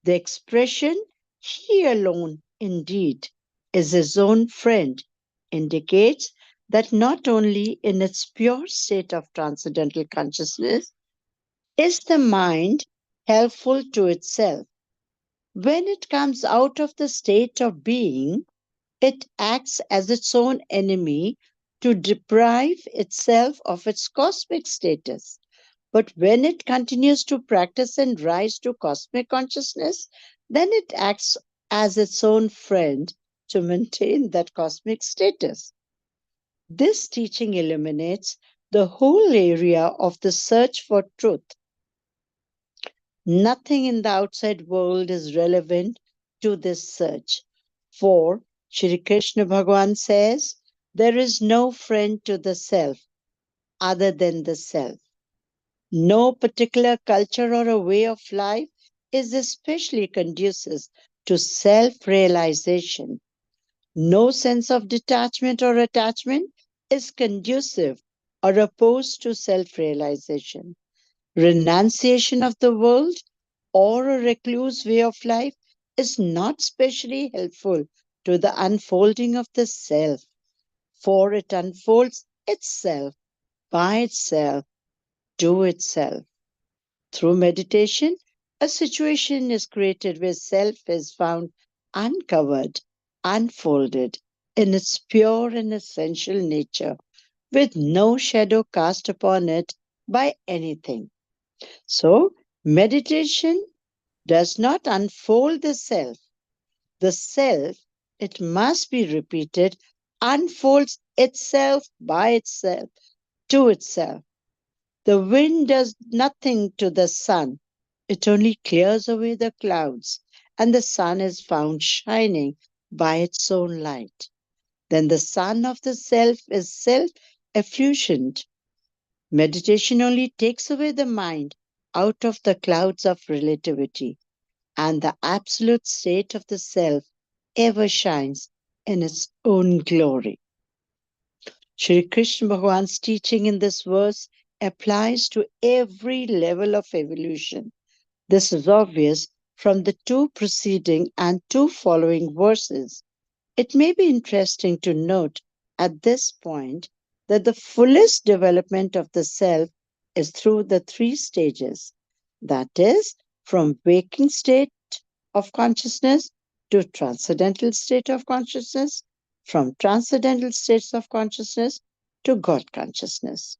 The expression, he alone indeed is his own friend, indicates that not only in its pure state of transcendental consciousness is the mind helpful to itself. When it comes out of the state of being, it acts as its own enemy to deprive itself of its cosmic status. But when it continues to practice and rise to cosmic consciousness, then it acts as its own friend to maintain that cosmic status. This teaching illuminates the whole area of the search for truth. Nothing in the outside world is relevant to this search. For Shri Krishna Bhagavan says, there is no friend to the self other than the self. No particular culture or a way of life is especially conducive to self-realization. No sense of detachment or attachment is conducive or opposed to self-realization. Renunciation of the world or a recluse way of life is not specially helpful to the unfolding of the self, for it unfolds itself by itself to itself. Through meditation, a situation is created where self is found uncovered, unfolded in its pure and essential nature, with no shadow cast upon it by anything. So, meditation does not unfold the self. The self, it must be repeated, unfolds itself by itself to itself. The wind does nothing to the sun. It only clears away the clouds, and the sun is found shining by its own light. Then the sun of the self is self effusioned. Meditation only takes away the mind out of the clouds of relativity, and the absolute state of the self ever shines in its own glory. Shri Krishna Bhagavan's teaching in this verse applies to every level of evolution. This is obvious from the two preceding and two following verses. It may be interesting to note at this point that the fullest development of the self is through the three stages. That is, from waking state of consciousness to transcendental state of consciousness, from transcendental states of consciousness to God consciousness.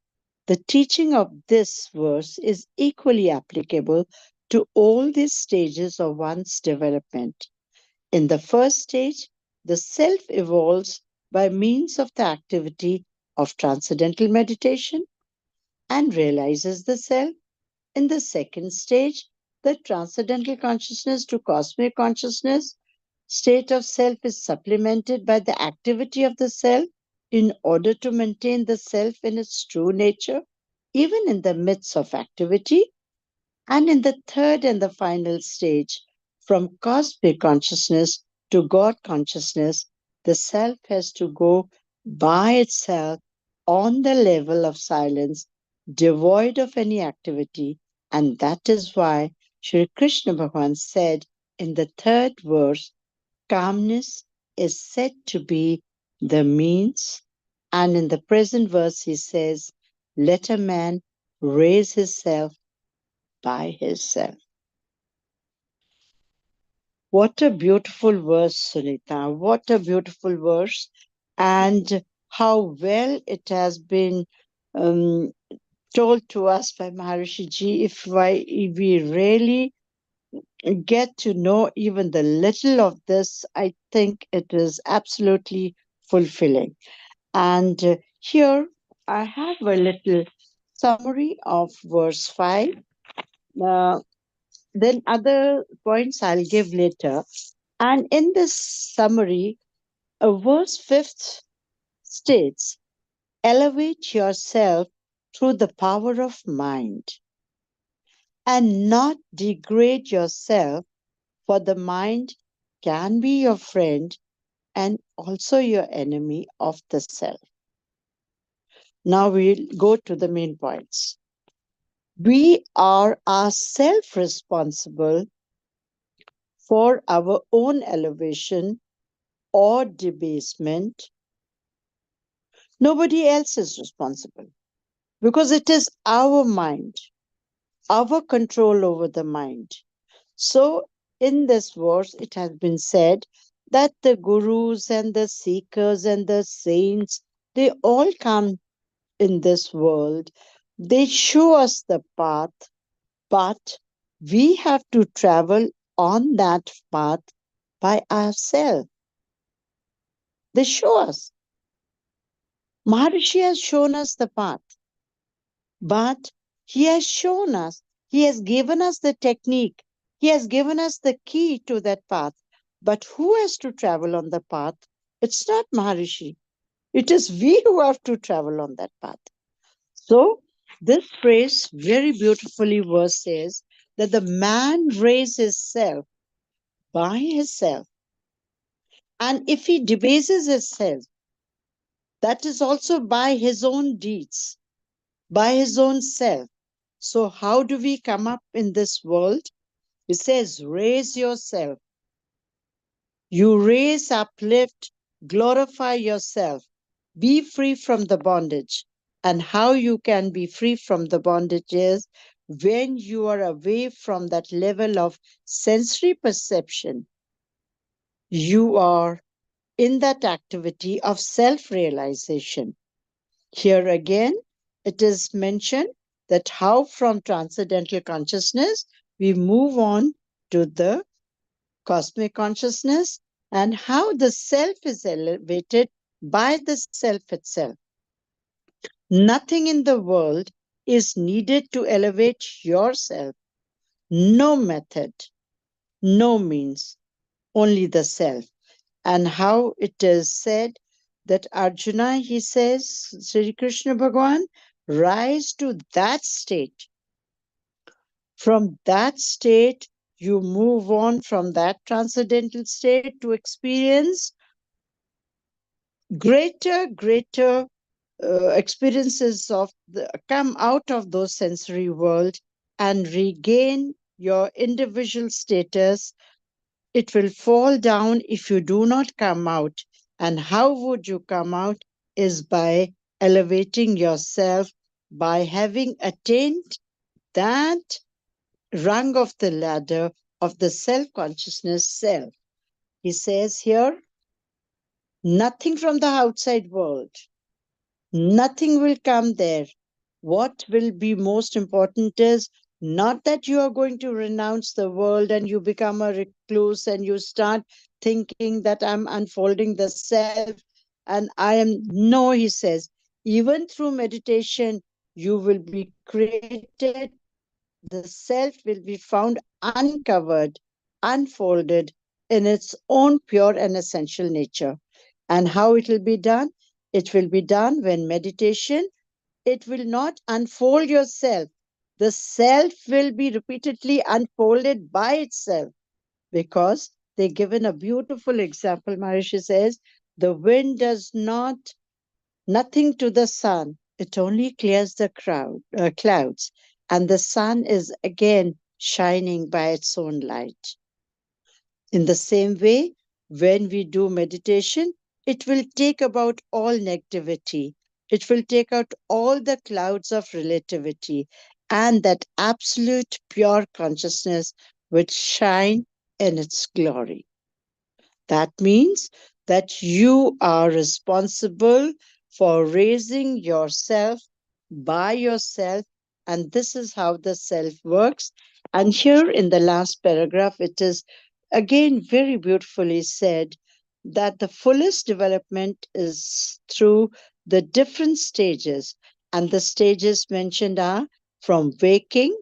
The teaching of this verse is equally applicable to all these stages of one's development. In the first stage, the self evolves by means of the activity of transcendental meditation and realizes the self. In the second stage, the transcendental consciousness to cosmic consciousness state of self is supplemented by the activity of the self in order to maintain the self in its true nature, even in the midst of activity. And in the third and the final stage, from cosmic consciousness to God consciousness, the self has to go by itself on the level of silence, devoid of any activity. And that is why Shri Krishna Bhagavan said in the third verse, calmness is said to be the means. And in the present verse, he says, let a man raise himself by himself. What a beautiful verse, Sunita. What a beautiful verse. And how well it has been um, told to us by Maharishi Ji. If we really get to know even the little of this, I think it is absolutely fulfilling. And here I have a little summary of verse 5. Then other points I'll give later. And in this summary, verse 5 states, elevate yourself through the power of mind and not degrade yourself, for the mind can be your friend and also your enemy of the self. Now we'll go to the main points. We are ourselves responsible for our own elevation or debasement. Nobody else is responsible because it is our mind, our control over the mind. So, in this verse, it has been said that the gurus and the seekers and the saints, they all come in this world. They show us the path, but we have to travel on that path by ourselves. They show us. Maharishi has shown us the path, but he has shown us, he has given us the technique, he has given us the key to that path. But who has to travel on the path? It's not Maharishi. It is we who have to travel on that path. So, this phrase very beautifully verse says that the man raises self by himself. And if he debases himself, that is also by his own deeds, by his own self. So, how do we come up in this world? It says, raise yourself. You raise, uplift, glorify yourself. Be free from the bondage. And how you can be free from the bondage is when you are away from that level of sensory perception. You are in that activity of self-realization. Here again, it is mentioned that how from transcendental consciousness we move on to the cosmic consciousness and how the self is elevated by the self itself. Nothing in the world is needed to elevate yourself. No method, no means, only the self. And how it is said that Arjuna, he says, Sri Krishna Bhagavan, rise to that state. From that state, you move on from that transcendental state to experience greater experiences come out of those sensory world and regain your individual status. It will fall down if you do not come out. And how would you come out is by elevating yourself, by having attained that rung of the ladder of the self-consciousness self. He says here, nothing from the outside world, nothing will come there. What will be most important is not that you are going to renounce the world and you become a recluse and you start thinking that I'm unfolding the self and I am. No, he says, even through meditation, you will be created. The self will be found uncovered, unfolded in its own pure and essential nature. And how it will be done? It will be done when meditation, it will not unfold yourself. The self will be repeatedly unfolded by itself because they're given a beautiful example. Maharishi says, the wind does nothing to the sun. It only clears the clouds, and the sun is again shining by its own light. In the same way, when we do meditation, it will take about all negativity. It will take out all the clouds of relativity, and that absolute pure consciousness will shine in its glory. That means that you are responsible for raising yourself by yourself, and this is how the self works. And here in the last paragraph, it is again very beautifully said that the fullest development is through the different stages, and the stages mentioned are from waking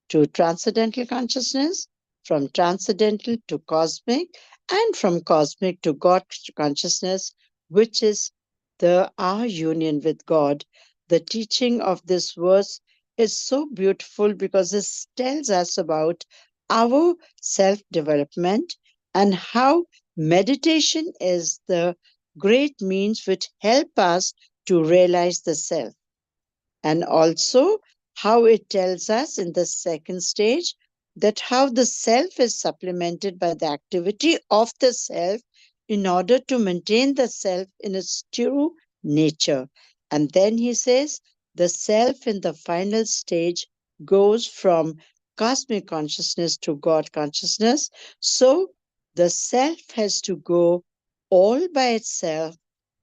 to transcendental consciousness, from transcendental to cosmic, and from cosmic to God consciousness, which is our union with God. The teaching of this verse is so beautiful because it tells us about our self-development and how meditation is the great means which help us to realize the self. And also how it tells us in the second stage that how the self is supplemented by the activity of the self in order to maintain the self in its true nature. And then he says the self in the final stage goes from cosmic consciousness to God consciousness. So the self has to go all by itself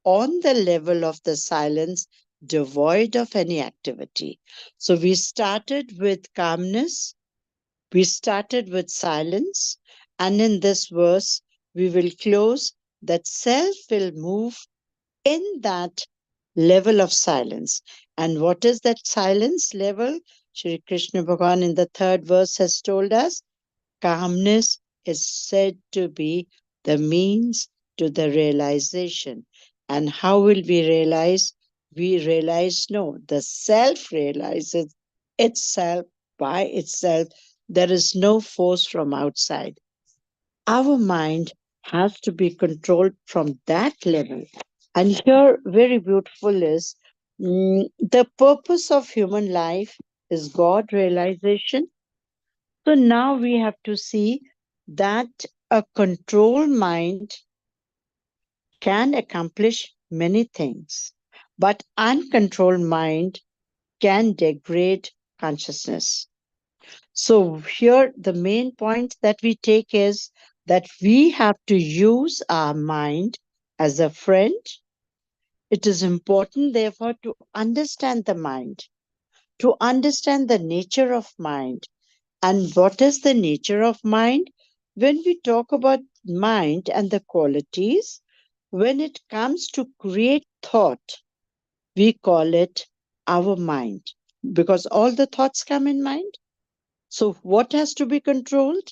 on the level of the silence, devoid of any activity. So we started with calmness, we started with silence, and in this verse, we will close that self will move in that level of silence. And what is that silence level? Shri Krishna Bhagavan in the third verse has told us, calmness is said to be the means to the realization. And how will we realize? We realize, no, the self realizes itself by itself. There is no force from outside. Our mind has to be controlled from that level. And here, very beautiful is the purpose of human life is God realization. So now we have to see that a controlled mind can accomplish many things, but uncontrolled mind can degrade consciousness. So here the main point that we take is that we have to use our mind as a friend. It is important, therefore, to understand the mind, to understand the nature of mind. And what is the nature of mind? When we talk about mind and the qualities, when it comes to create thought, we call it our mind because all the thoughts come in mind. So what has to be controlled?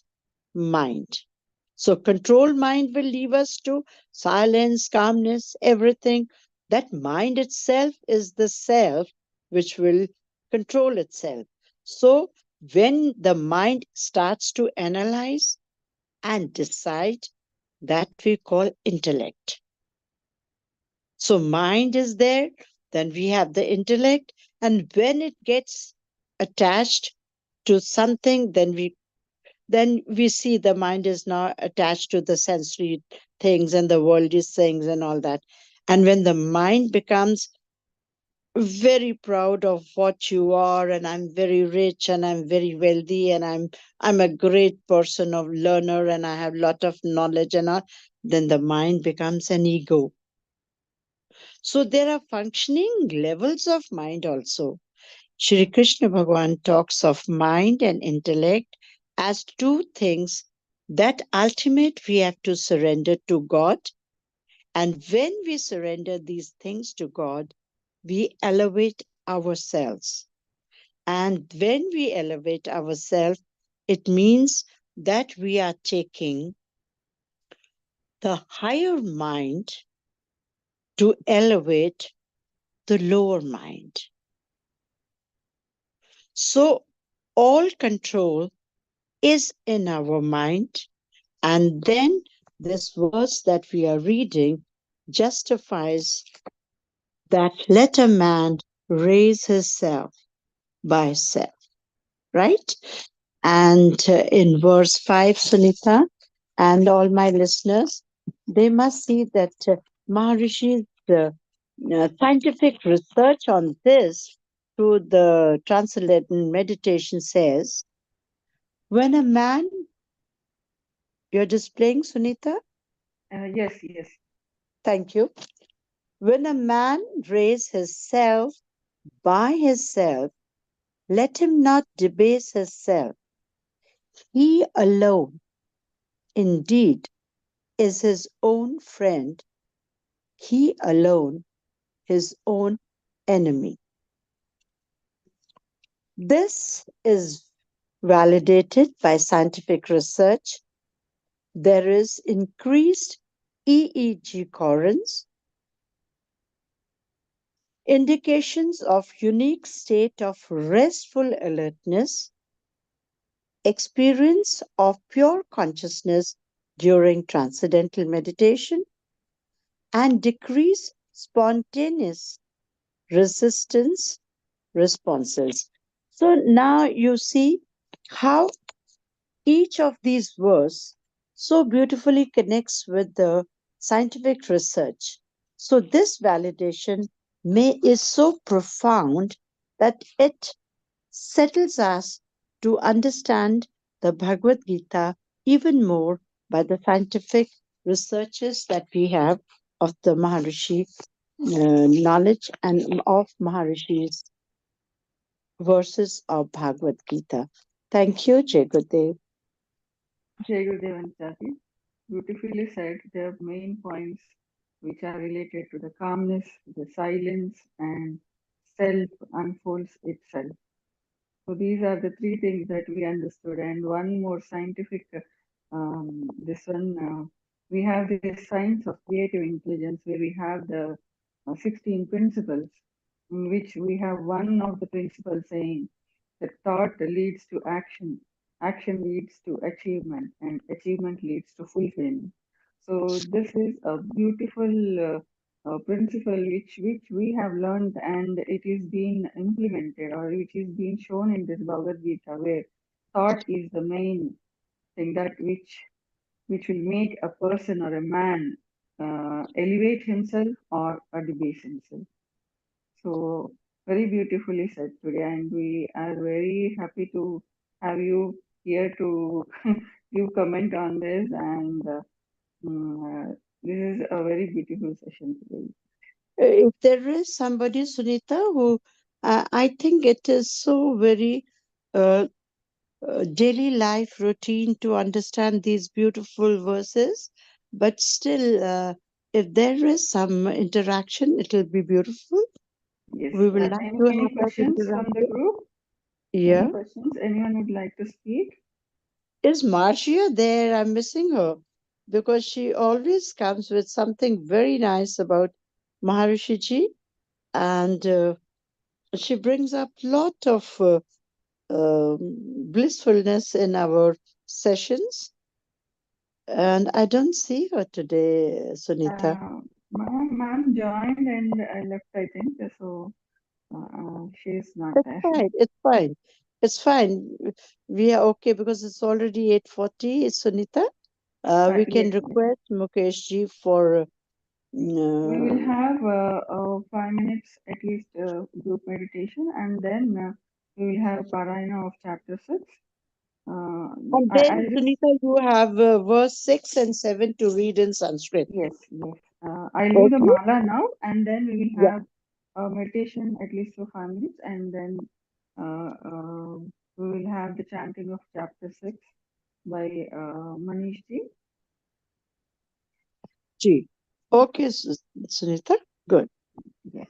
Mind. So control mind will leave us to silence, calmness, everything. That mind itself is the self which will control itself. So when the mind starts to analyze and decide, that we call intellect. So mind is there, then we have the intellect, and when it gets attached to something, then we see the mind is now attached to the sensory things and the worldly things and all that. And when the mind becomes very proud of what you are, and I'm very rich and I'm very wealthy and I'm a great person of learner and I have lot of knowledge and all, then the mind becomes an ego. So there are functioning levels of mind also. Shri Krishna Bhagavan talks of mind and intellect as two things that ultimate we have to surrender to God. And when we surrender these things to God, we elevate ourselves. And when we elevate ourselves, it means that we are taking the higher mind to elevate the lower mind. So all control is in our mind. And then this verse that we are reading justifies that let a man raise himself by self, right? And in verse 5, Sunita, and all my listeners, they must see that Maharishi's scientific research on this through the Transcendental Meditation says, when a man, you're displaying, Sunita? Yes, yes. Thank you. When a man raise himself by himself, let him not debase himself. He alone, indeed, is his own friend. He alone, his own enemy. This is validated by scientific research. There is increased EEG currents, indications of unique state of restful alertness, experience of pure consciousness during transcendental meditation, and decrease spontaneous resistance responses. So now you see how each of these verses so beautifully connects with the scientific research. So this validation is so profound that it settles us to understand the Bhagavad Gita even more by the scientific researches that we have of the Maharishi knowledge and of Maharishi's verses of Bhagavad Gita. Thank you, Jai Gurudev. Jai Gurudev and Chati, beautifully said. The main points which are related to the calmness, the silence, and self unfolds itself. So these are the three things that we understood. And one more scientific, this one, we have this science of creative intelligence where we have the 16 principles, in which we have one of the principles saying that thought leads to action, action leads to achievement, and achievement leads to fulfillment. So this is a beautiful principle which we have learned, and it is being implemented, or which is being shown in this Bhagavad Gita, where thought is the main thing that which will make a person or a man elevate himself or debase himself. So very beautifully said today, and we are very happy to have you here to give comment on this. And this is a very beautiful session today. If there is somebody, Sunita, who I think it is so very uh, daily life routine to understand these beautiful verses, but still, if there is some interaction, it will be beautiful. Yes. We will like to Any have that questions from the interaction. group? Yeah. Any questions? Anyone would like to speak? Is Marcia there? I'm missing her. because she always comes with something very nice about Maharishi ji, and she brings up lot of blissfulness in our sessions. And I don't see her today, Sunita. Ma'am joined and left, I think. So she is not It's there. fine. It's fine. It's fine. We are okay because it's already 8:40, Sunita. We can Yes, yes. request Mukesh ji for We will uh, have 5 minutes at least group meditation, and then we will have Parayana of Chapter 6. and I'll then just, Sunita, you have verse 6 and 7 to read in Sanskrit. yes, yes. I'll do the Okay? mala now, and then we will Yeah. have a meditation at least for 5 minutes, and then we will have the chanting of Chapter 6 by Manish ji. Ji. Okay, Sunita. Good. Yes.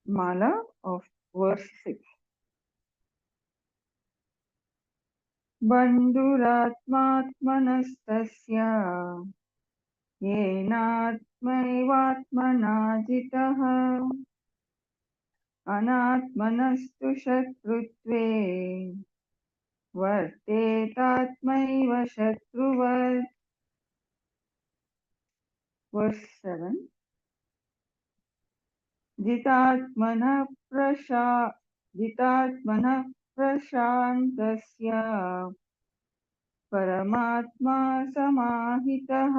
Mala of verse 6. बन्धुरात्मात्मनस्तस्य येनात्मैवात्मना जितः अनात्मनस्तु शत्रुत्वे वर्तेतात्मैव शत्रुवत्. Verse 7. जितात्मनः प्रशान्तस्य परमात्मा समाहितः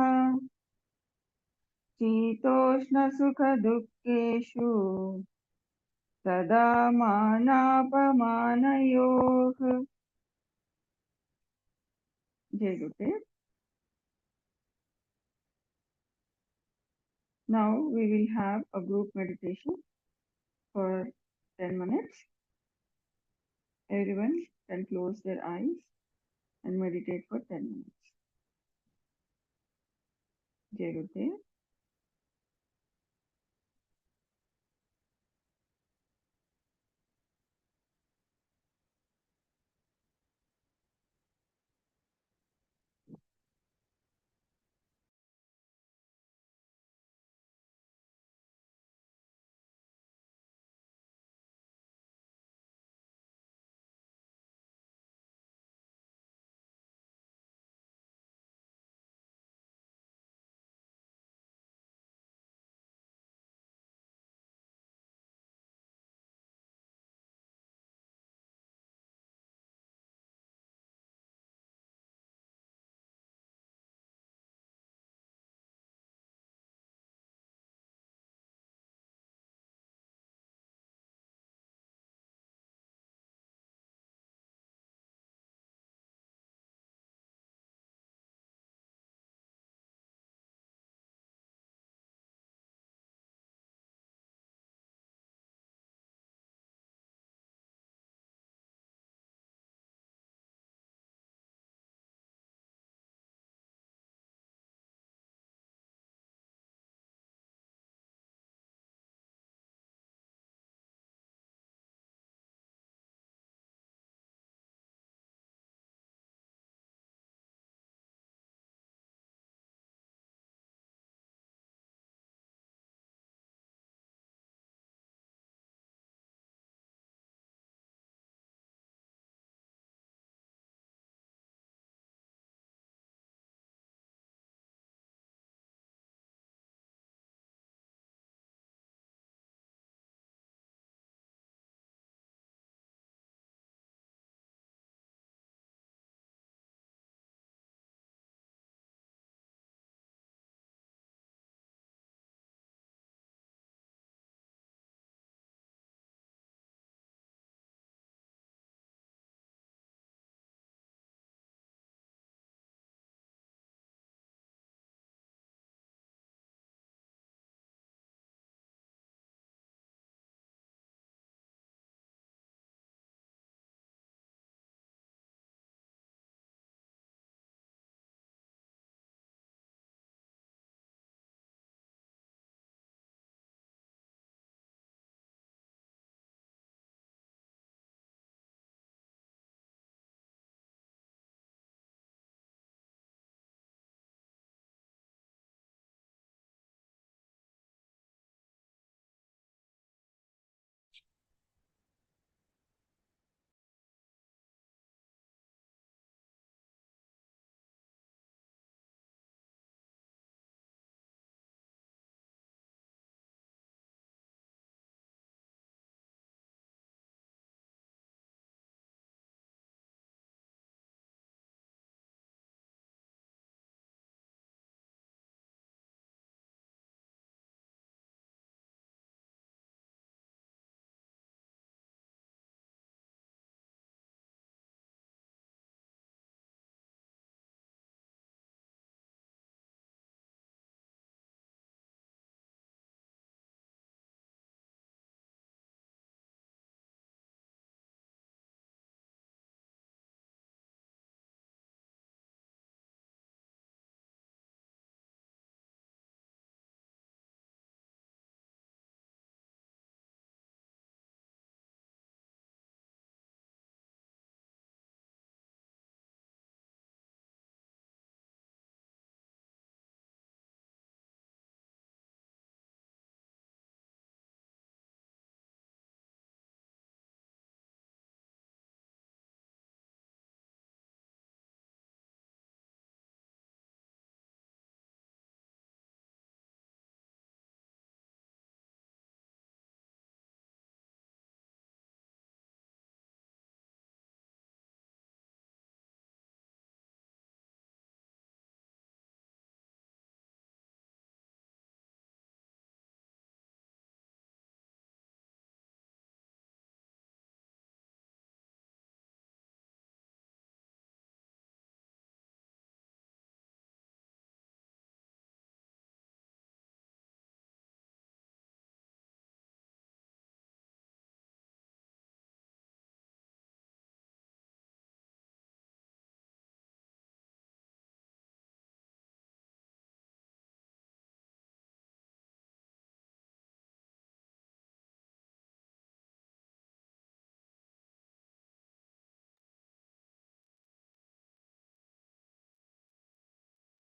शीतोष्णसुखदुःखेषु तदा मानापमानयोः. Jai Gurudev. Now we will have a group meditation for 10 minutes. Everyone can close their eyes and meditate for 10 minutes. Jai Gurudev.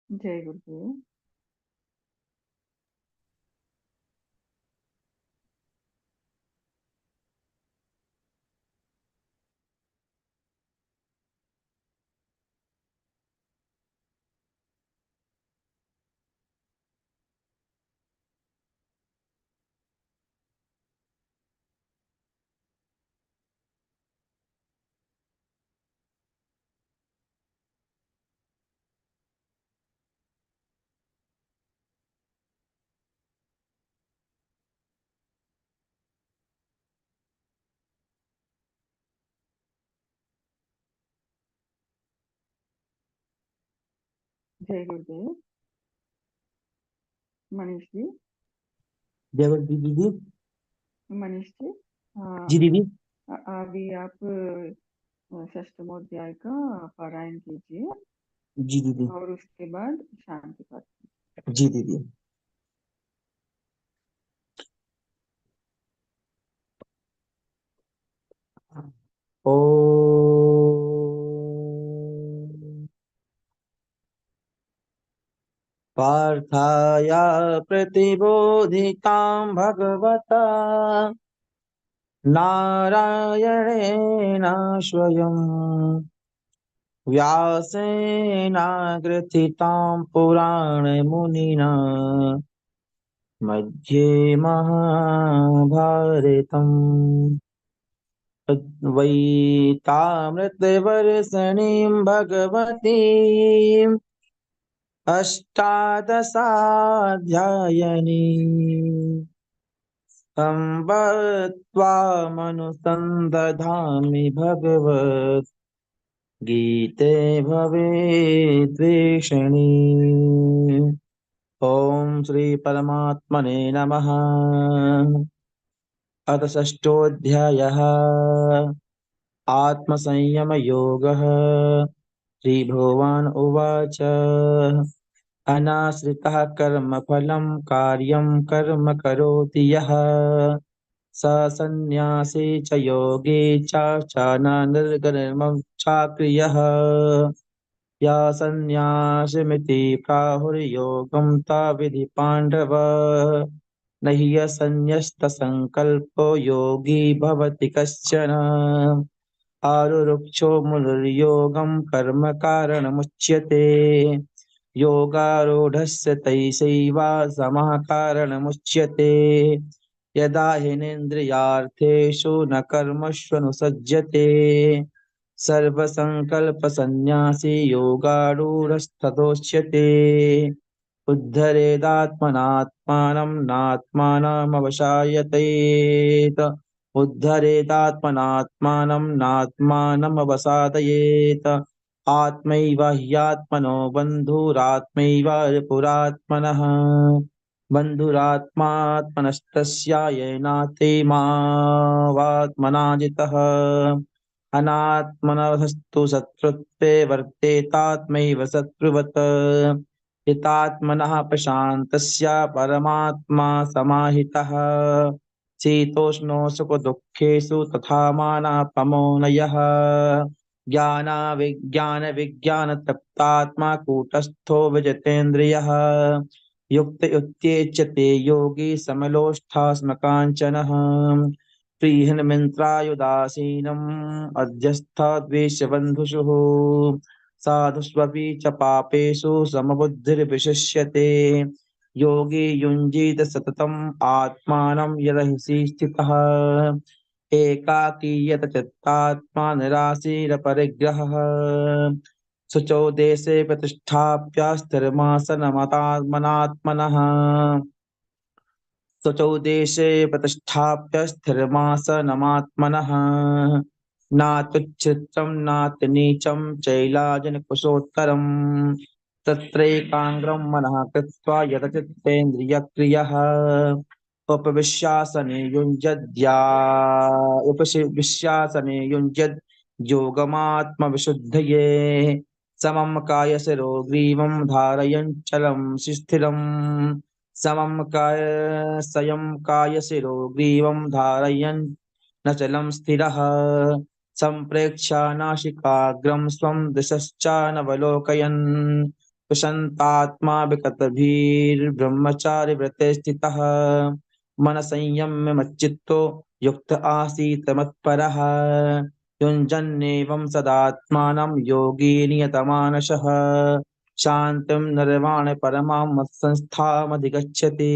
जय गुरुदेव। जय गुरुदेव। मनीष जी। जय गुरुदेव दीदी। मनीष जी, जी दीदी। अभी आप षष्ठमोध्याय का पारायण कीजिए जी दीदी। और उसके बाद शांति पाठ। जी दीदी। ओ पार्थाय प्रतिबोधितां भगवता नारायणेन स्वयं व्यासेनाग्रथितां पुराणमुनिना मध्ये महाभारतम् वैतामृतवर्षणीं भगवतीम् अष्टादशाध्यायिनीम् अम्ब त्वामनुसन्दधामि भगवत् गीते भवेद्वेषणी। ॐ श्री परमात्मने नमः। अथ षष्ठोऽध्यायः आत्मसंयमयोगः। श्रीभगवान् उवाच अनाश्रितः कर्मफलं कार्यं कर्म करोति यः स सन्न्यासी च योगी च न निर्गमं चाक्रियः या सन्न्यासमिति प्राहुर्योगं तविधि पाण्डव न हि असन्न्यस्तसङ्कल्पो योगी भवति कश्चन आरुरुक्षो मुनिर्योगं कर्म कारणमुच्यते योगारूढस्य तैसैव समः कारणमुच्यते यदा हिनेन्द्रियार्थेषु न कर्मष्वनुसज्जते सर्वसङ्कल्पसन्न्यासी योगारूढस्ततोच्यते उद्धरेदात्मनात्मानं नात्मानमवसाययेत् उद्धरेदात्मनात्मानं नात्मानमवसादयेत् आत्मैव ह्यात्मनो बन्धुरात्मैव रिपुरात्मनः बन्धुरात्मात्मनस्तस्य येनाते मावात्मना जितः अनात्मनस्तु शत्रुत्वे वर्तेतात्मैव शत्रुवत् हितात्मनः प्रशान्तस्य परमात्मा समाहितः शीतोष्णो सुखदुःखेषु तथा मानापमौनयः ज्ञानविज्ञानतृप्तात्मा कूटस्थो विजितेन्द्रियः युक्त युक्त्येच्यते योगी समलोष्ठास्मकाञ्चनः प्रीहिन्मिन्त्रायुदासीनम् अध्यस्थद्वेषबन्धुषुः साधुष्वपि च पापेषु समबुद्धिर्विशिष्यते योगी युञ्जीत सततम् आत्मानं यदहिषि स्थितः एकाकीयत चित्तात्मा निराशीरपरिग्रहः शुचौ देशे प्रतिष्ठाप्य स्थिरमासनमतात्मनात्मनः शुचौ देशे प्रतिष्ठाप्य स्थिरमासनमात्मनः नात्युच्छ्रितं नातिनीचं चैलाजिनकुशोत्तरम् तत्रैकाग्रं मनः कृत्वा यतचित्तेन्द्रियक्रियः उपविश्यासने युञ्जद् योगमात्मविशुद्धये समं कायशिरोग्रीवं धारयञ्चलं स्थिरम् समं कायशिरोग्रीवं धारयन् न चलं स्थिरः सम्प्रेक्ष्य नासिकाग्रं स्वं दिशश्चानवलोकयन् प्रशान्तात्मा विगतभिर्ब्रह्मचारि व्रते स्थितः मन संयम्य मच्चित्तो युक्त आसीत् मत्परः युञ्जन्नेवं सदात्मानं योगी नियतमानसः शान्तिं निर्वाण परमां मत्संस्थामधिगच्छति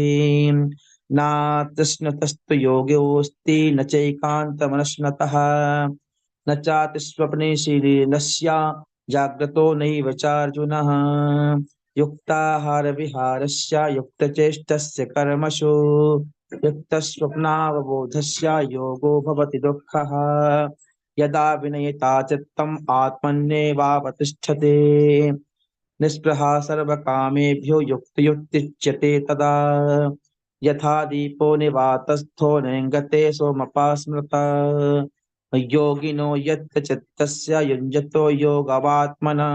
नातृष्णतस्तु योगोऽस्ति न चैकान्तमनस्नतः न चातिस्वप्ने शीलीनस्य जाग्रतो नैव चार्जुनः युक्ताहारविहारस्य युक्तचेष्टस्य कर्मसु युक्तस्वप्नावबोधस्य योगो भवति दुःखः यदा विनयता चित्तम् आत्मन्येवावतिष्ठते निःस्पृहा सर्वकामेभ्यो युक्तयुक्तिच्यते तदा यथा दीपो निवातस्थो नेङ्गते सोमपास्मृता योगिनो यत्र चित्तस्य युञ्जतो योगवात्मना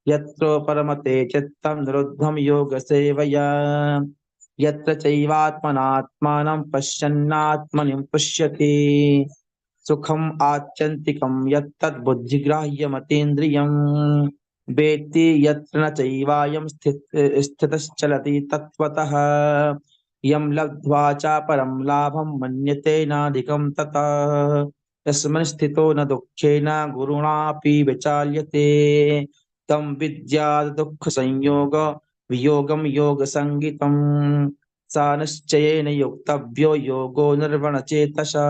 यत्र परमते चित्तं निरुद्धं योगसेवया यत्र चैवात्मनात्मानं पश्यन्नात्मनि पश्यति सुखम् आत्यन्तिकं यत्तद् बुद्धिग्राह्यमतीन्द्रियम् वेत्ति यत्र न चैवायं स्थितश्चलति तत्त्वतः यं लब्ध्वा च परं लाभं मन्यते नाधिकं ततः यस्मिन् स्थितो न दुःखेन गुरुणापि विचाल्यते तं विद्यात् दुःखसंयोग वियोगं योगसङ्गितं सा निश्चयेन योक्तव्यो योगो निर्वणचेतसा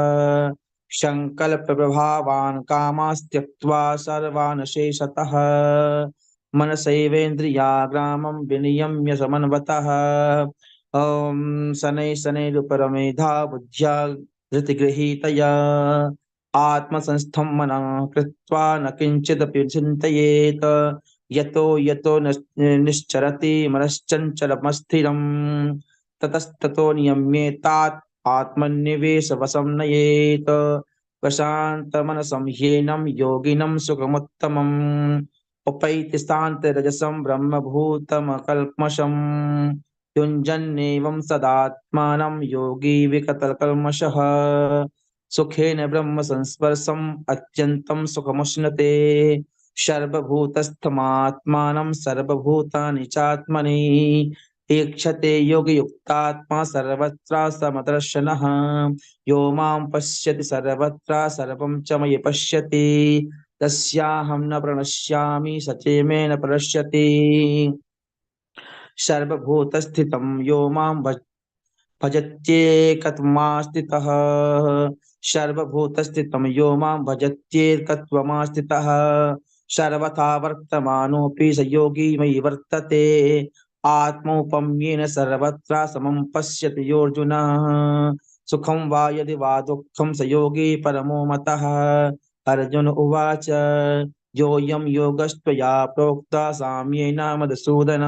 सङ्कल्पप्रभावान् कामास्त्यक्त्वा सर्वान् शेषतः मनसैवेन्द्रियाग्रामं विनियम्य समन्वतः ॐ शनैः शनैरुपरमेधा बुद्ध्या धृतिगृहीतया आत्मसंस्थं मनः कृत्वा न किञ्चिदपि चिन्तयेत् यतो यतो निश्चरति मनश्चञ्चलमस्थिरम् ततस्ततो नियम्येतात् आत्मनिवेशवशं नयेत् प्रशान्तमनसं ह्येनं योगिनं सुखमुत्तमम् उपैति शान्तिरजसं ब्रह्मभूतमकल्मषम् युञ्जन्नेवं सदात्मानं योगी विगतकल्मषः सुखेन ब्रह्म संस्पर्शम् अत्यन्तं सुखमुष्णते सर्वभूतस्थमात्मानं सर्वभूतानि चात्मनि ईक्षते योगयुक्तात्मा सर्वत्र समदर्शनः यो मां पश्यति सर्वत्र सर्वं च मयि पश्यति तस्याहं न प्रणश्यामि स च मे न प्रणश्यति सर्वभूतस्थितं यो मां भजत्येकत्वमास्थितः सर्वभूतस्थितं यो मां भजत्येकत्वमास्थितः सर्वथा वर्तमानोऽपि स योगी मयि वर्तते आत्मौपम्येन सर्वत्र समं पश्यति योऽर्जुनः सुखं वा यदि वा दुःखं स योगी परमो मतः अर्जुन उवाच योऽयं योगस्त्वया प्रोक्ता साम्येन मधुसूदन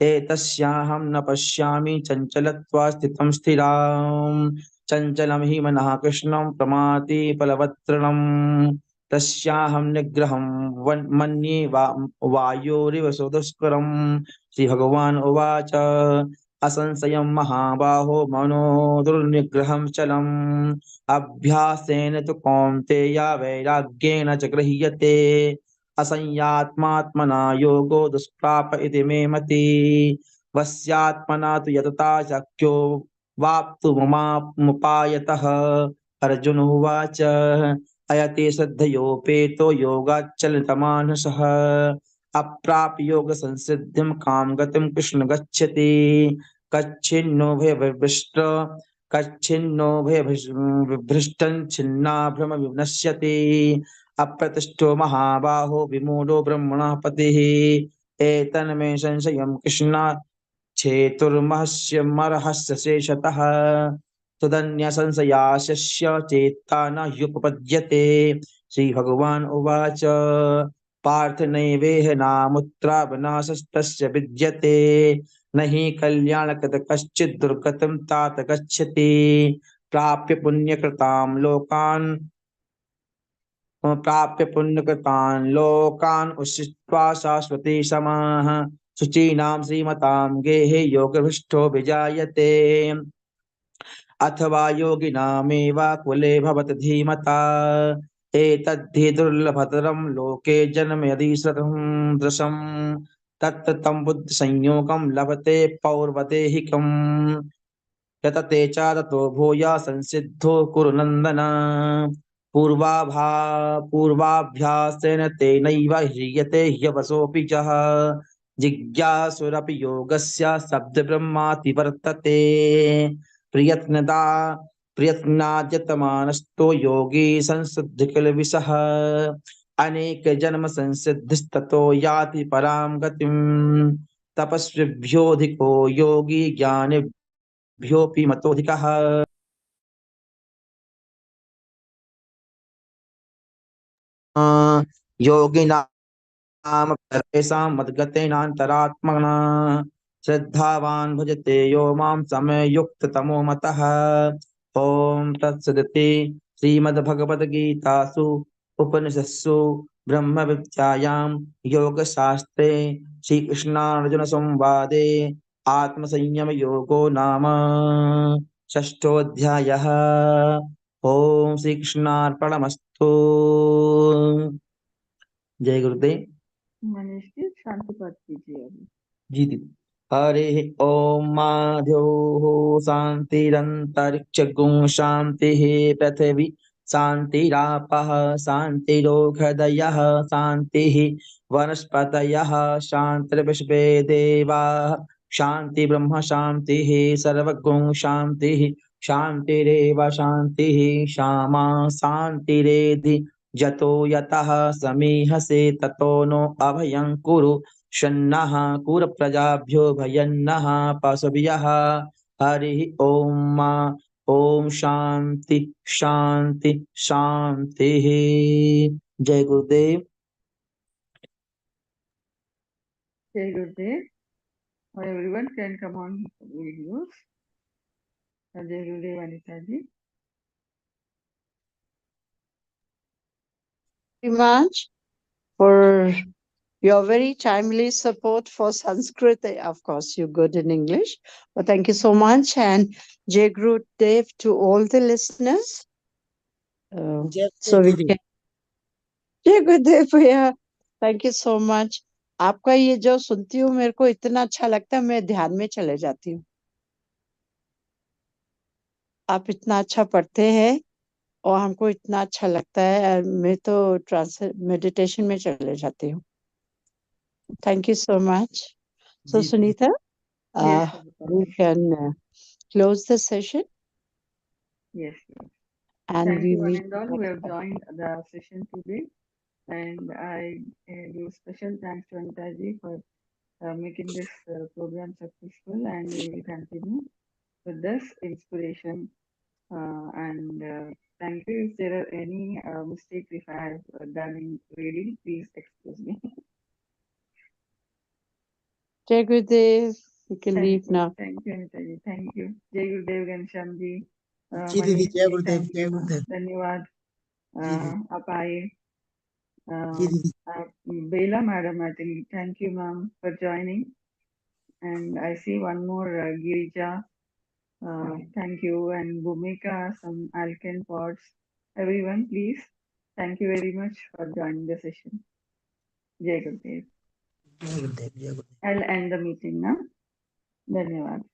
एतस्याहं न पश्यामि चञ्चलत्वा स्थितं स्थिराम् चञ्चलं हि मनः कृष्णं प्रमाति फलवत्तृणम् तस्याहं निग्रहं मन्ये वायोरिव सुदुष्करम् श्रीभगवान् उवाच असंशयं महाबाहो मनो दुर्निग्रहं चलम् अभ्यासेन तु कौन्तेय वैराग्येण च गृह्यते असंयात्मात्मना योगो दुष्प्राप इति मे मति वस्यात्मना तु यतता शक्यो वाप्तुमुपायतः अर्जुन उवाच अयति श्रद्धयोपेतो योगाच्चलितमानसः अप्राप्य योग संसिद्धिं कां गतिं कृष्ण गच्छति कच्छिन्नो भयविभ्रष्ट कच्छिन्नो भयविभ्रष्टं छिन्नाभ्रम विनश्यति अप्रतिष्ठो महाबाहो विमूढो ब्रह्मणः पतिः एतन्मे संशयं कृष्ण छेतुर्महस्य मर्हस्य शेषतः तदन्यसंशयास्य चेत्ता न ह्युपपद्यते श्रीभगवान् उवाच पार्थ नैवेह नामुत्रा विनाशस्तस्य विद्यते न हि कल्याणकृत कश्चित् दुर्गतिं तात गच्छति प्राप्य पुण्यकृतान् लोकान् उषित्वा शाश्वती समाः शुचीनां श्रीमतां गेहे योगभ्रष्टो विजायते अथवा योगिनामेव कुले भवत धीमता एतद्धि दुर्लभतरं लोके जन्म यदि शतं दृशम् तत्र तं बुद्धि संयोगं लभते पौर्वदेहिकम् यतते च ततो भूय संसिद्धो कुरु नन्दन पूर्वाभा पूर्वाभ्यासेन तेनैव ह्रियते ह्यवसोऽपि च जिज्ञासुरपि योगस्य शब्दब्रह्माति वर्तते प्रयत्नदा प्रयत्नाद्यतमानस्तो योगी संसिद्धिकिलविषः अनेक जन्म संसिद्धिस्ततो याति परां गतिम् तपस्विभ्योऽधिको योगी ज्ञानिभ्योऽपि मतोऽधिकः योगिनां सर्वेषां मद्गतेनान्तरात्मना श्रद्धावान् भजते यो मां समयुक्ततमो मतः ॐ तत्सदिति श्रीमद्भगवद्गीतासु उपनिषत्सु ब्रह्मविद्यायां योगशास्त्रे श्रीकृष्णार्जुनसंवादे आत्मसंयमयोगो नाम षष्ठोऽध्यायः ॐ श्रीकृष्णार्पणमस्तु जय गुरुदेव मनीष जी शांति पाठ कीजिए अभी। जी दीदी हरे ओम माध्यो शांतिरंतरिक्षगुं शांतिः पृथिवी शांतिरापः शांतिरोषधयः शांतिः वनस्पतयः शान्तिर्विश्वे देवाः शांति ब्रह्म शांतिः सर्वगुं शांतिः शांतिरेव शांतिः क्षमा शांतिरेधि जतो यतः समीहसे ततो नो अभयं कुरु शन्नः कुरप्रजाभ्यो भयन्नः पशुभ्यः हरिः ओम ओम शांति शांति शांतिः जय गुरुदेव जय गुरुदेव और everyone can come on videos. जय गुरुदेव अनिता जी। Very much for your very timely support for Sanskrit. Of course, you're good in English, but thank you so much. And Jai Guru Dev to all the listeners. So we can. Jai Gurudev भैया, thank you so much. आपका ये जो सुनती हूँ मेरे को इतना अच्छा लगता है, मैं ध्यान में चले जाती हूँ। आप इतना अच्छा पढ़ते हैं और हमको इतना अच्छा लगता है, मैं तो मेडिटेशन में चले जाती हूँ। Thank you so much. So Sunita, Yes, we can close the session yes. and Thank we you one meet and all who next have time. joined the session today. And I give special thanks to Anita ji for making this program successful, and we will continue with this inspiration. Thank you. If there are any mistakes if I have done in reading, please excuse me. Jai Gurudev, we can Thank leave you. now. Thank you, Anita ji. Thank you. Jai Gurudev Ghanshyam ji. जी दीदी Manish जय ji, गुरुदेव thank जय you. गुरुदेव धन्यवाद. जी जी आप आए. जी दीदी Bela madam, I think. Thank you, ma'am, for joining. And I see one more Girija. Thank you. And Bhumika, some alkane pots. Everyone, please. Thank you very much for joining the session. Jai Gurudev. जय गुरुदेव जय गुरुदेव I'll end the meeting now. धन्यवाद.